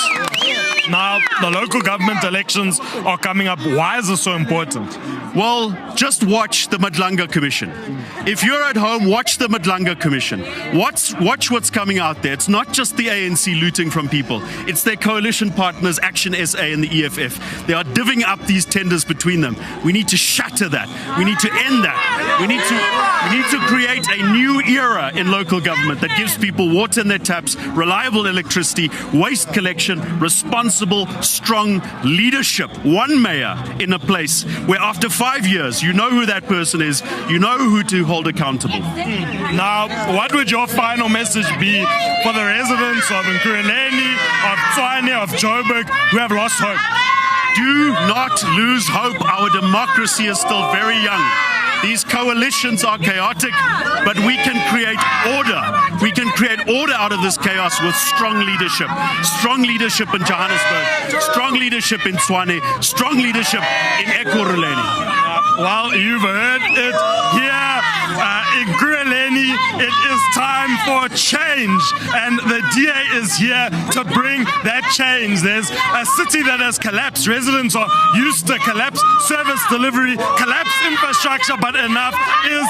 Now, the local government elections are coming up. Why is this so important? Well, just watch the Madlanga Commission. If you're at home, watch the Madlanga Commission. Watch what's coming out there. It's not just the ANC looting from people. It's their coalition partners, Action SA and the EFF. They are divvying up these tenders between them. We need to shatter that. We need to end that. We need to create a new era in local government that gives people water in their taps, reliable electricity, waste collection, responsible, strong leadership. One mayor in a place where after 5 years, you know who that person is, you know who to hold accountable. Now, what would your final message be for the residents of Ekurhuleni, of Tshwane, of Joburg, who have lost hope? Do not lose hope. Our democracy is still very young. These coalitions are chaotic, but we can create order. We can create order out of this chaos with strong leadership. Strong leadership in Johannesburg, strong leadership in Tshwane, strong leadership in Ekurhuleni. Well, you've heard it here in Ekurhuleni. It is time for change, and the DA is here to bring that change. There's a city that has collapsed. Residents are used to collapse service delivery, collapse infrastructure, but enough is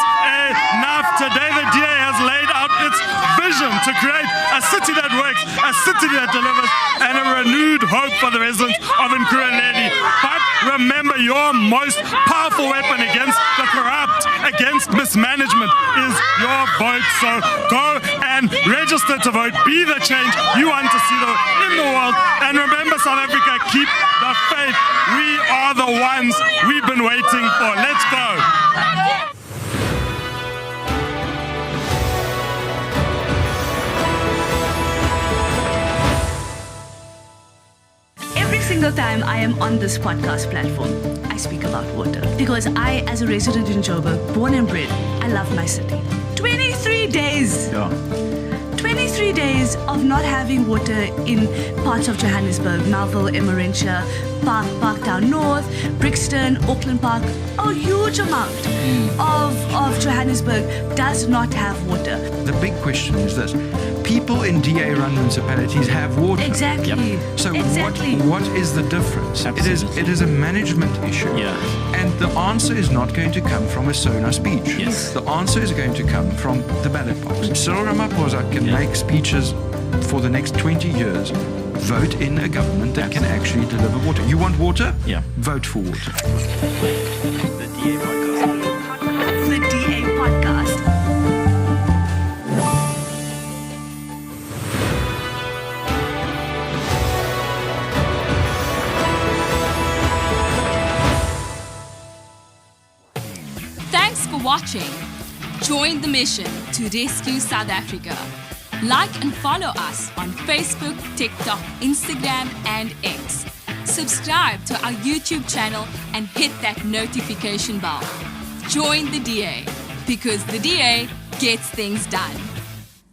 enough. Today, the DA has laid out its vision to create a city that works, a city that delivers, and a renewed hope for the residents of Ekurhuleni. But remember, your most powerful weapon against the corrupt, against mismanagement, is your vote. So go and register to vote. Be the change you want to see in the world. And remember, South Africa, keep the faith. We are the ones we've been waiting for. Let's go. Every single time I am on this podcast platform, I speak about water. Because I, as a resident in Joburg, born and bred, I love my city. 23 days. Yeah. 23 days of not having water in parts of Johannesburg, Melville, Emmarentia, Parktown North, Brixton, Auckland Park. A huge amount of Johannesburg does not have water. The big question is this. People in DA-run municipalities have water. Exactly. So exactly. What is the difference? It is a management issue. Yeah. And the answer is not going to come from a Sona speech. Yes. The answer is going to come from the ballot box. Cyril Ramaphosa can make speeches for the next 20 years. Vote in a government that can actually deliver water. You want water? Yeah. Vote for water. The DA podcast. The DA podcast. Thanks for watching. Join the mission to rescue South Africa. Like and follow us on Facebook, TikTok, Instagram, and X. subscribe to our YouTube channel and hit that notification bell. Join the DA, because the DA gets things done.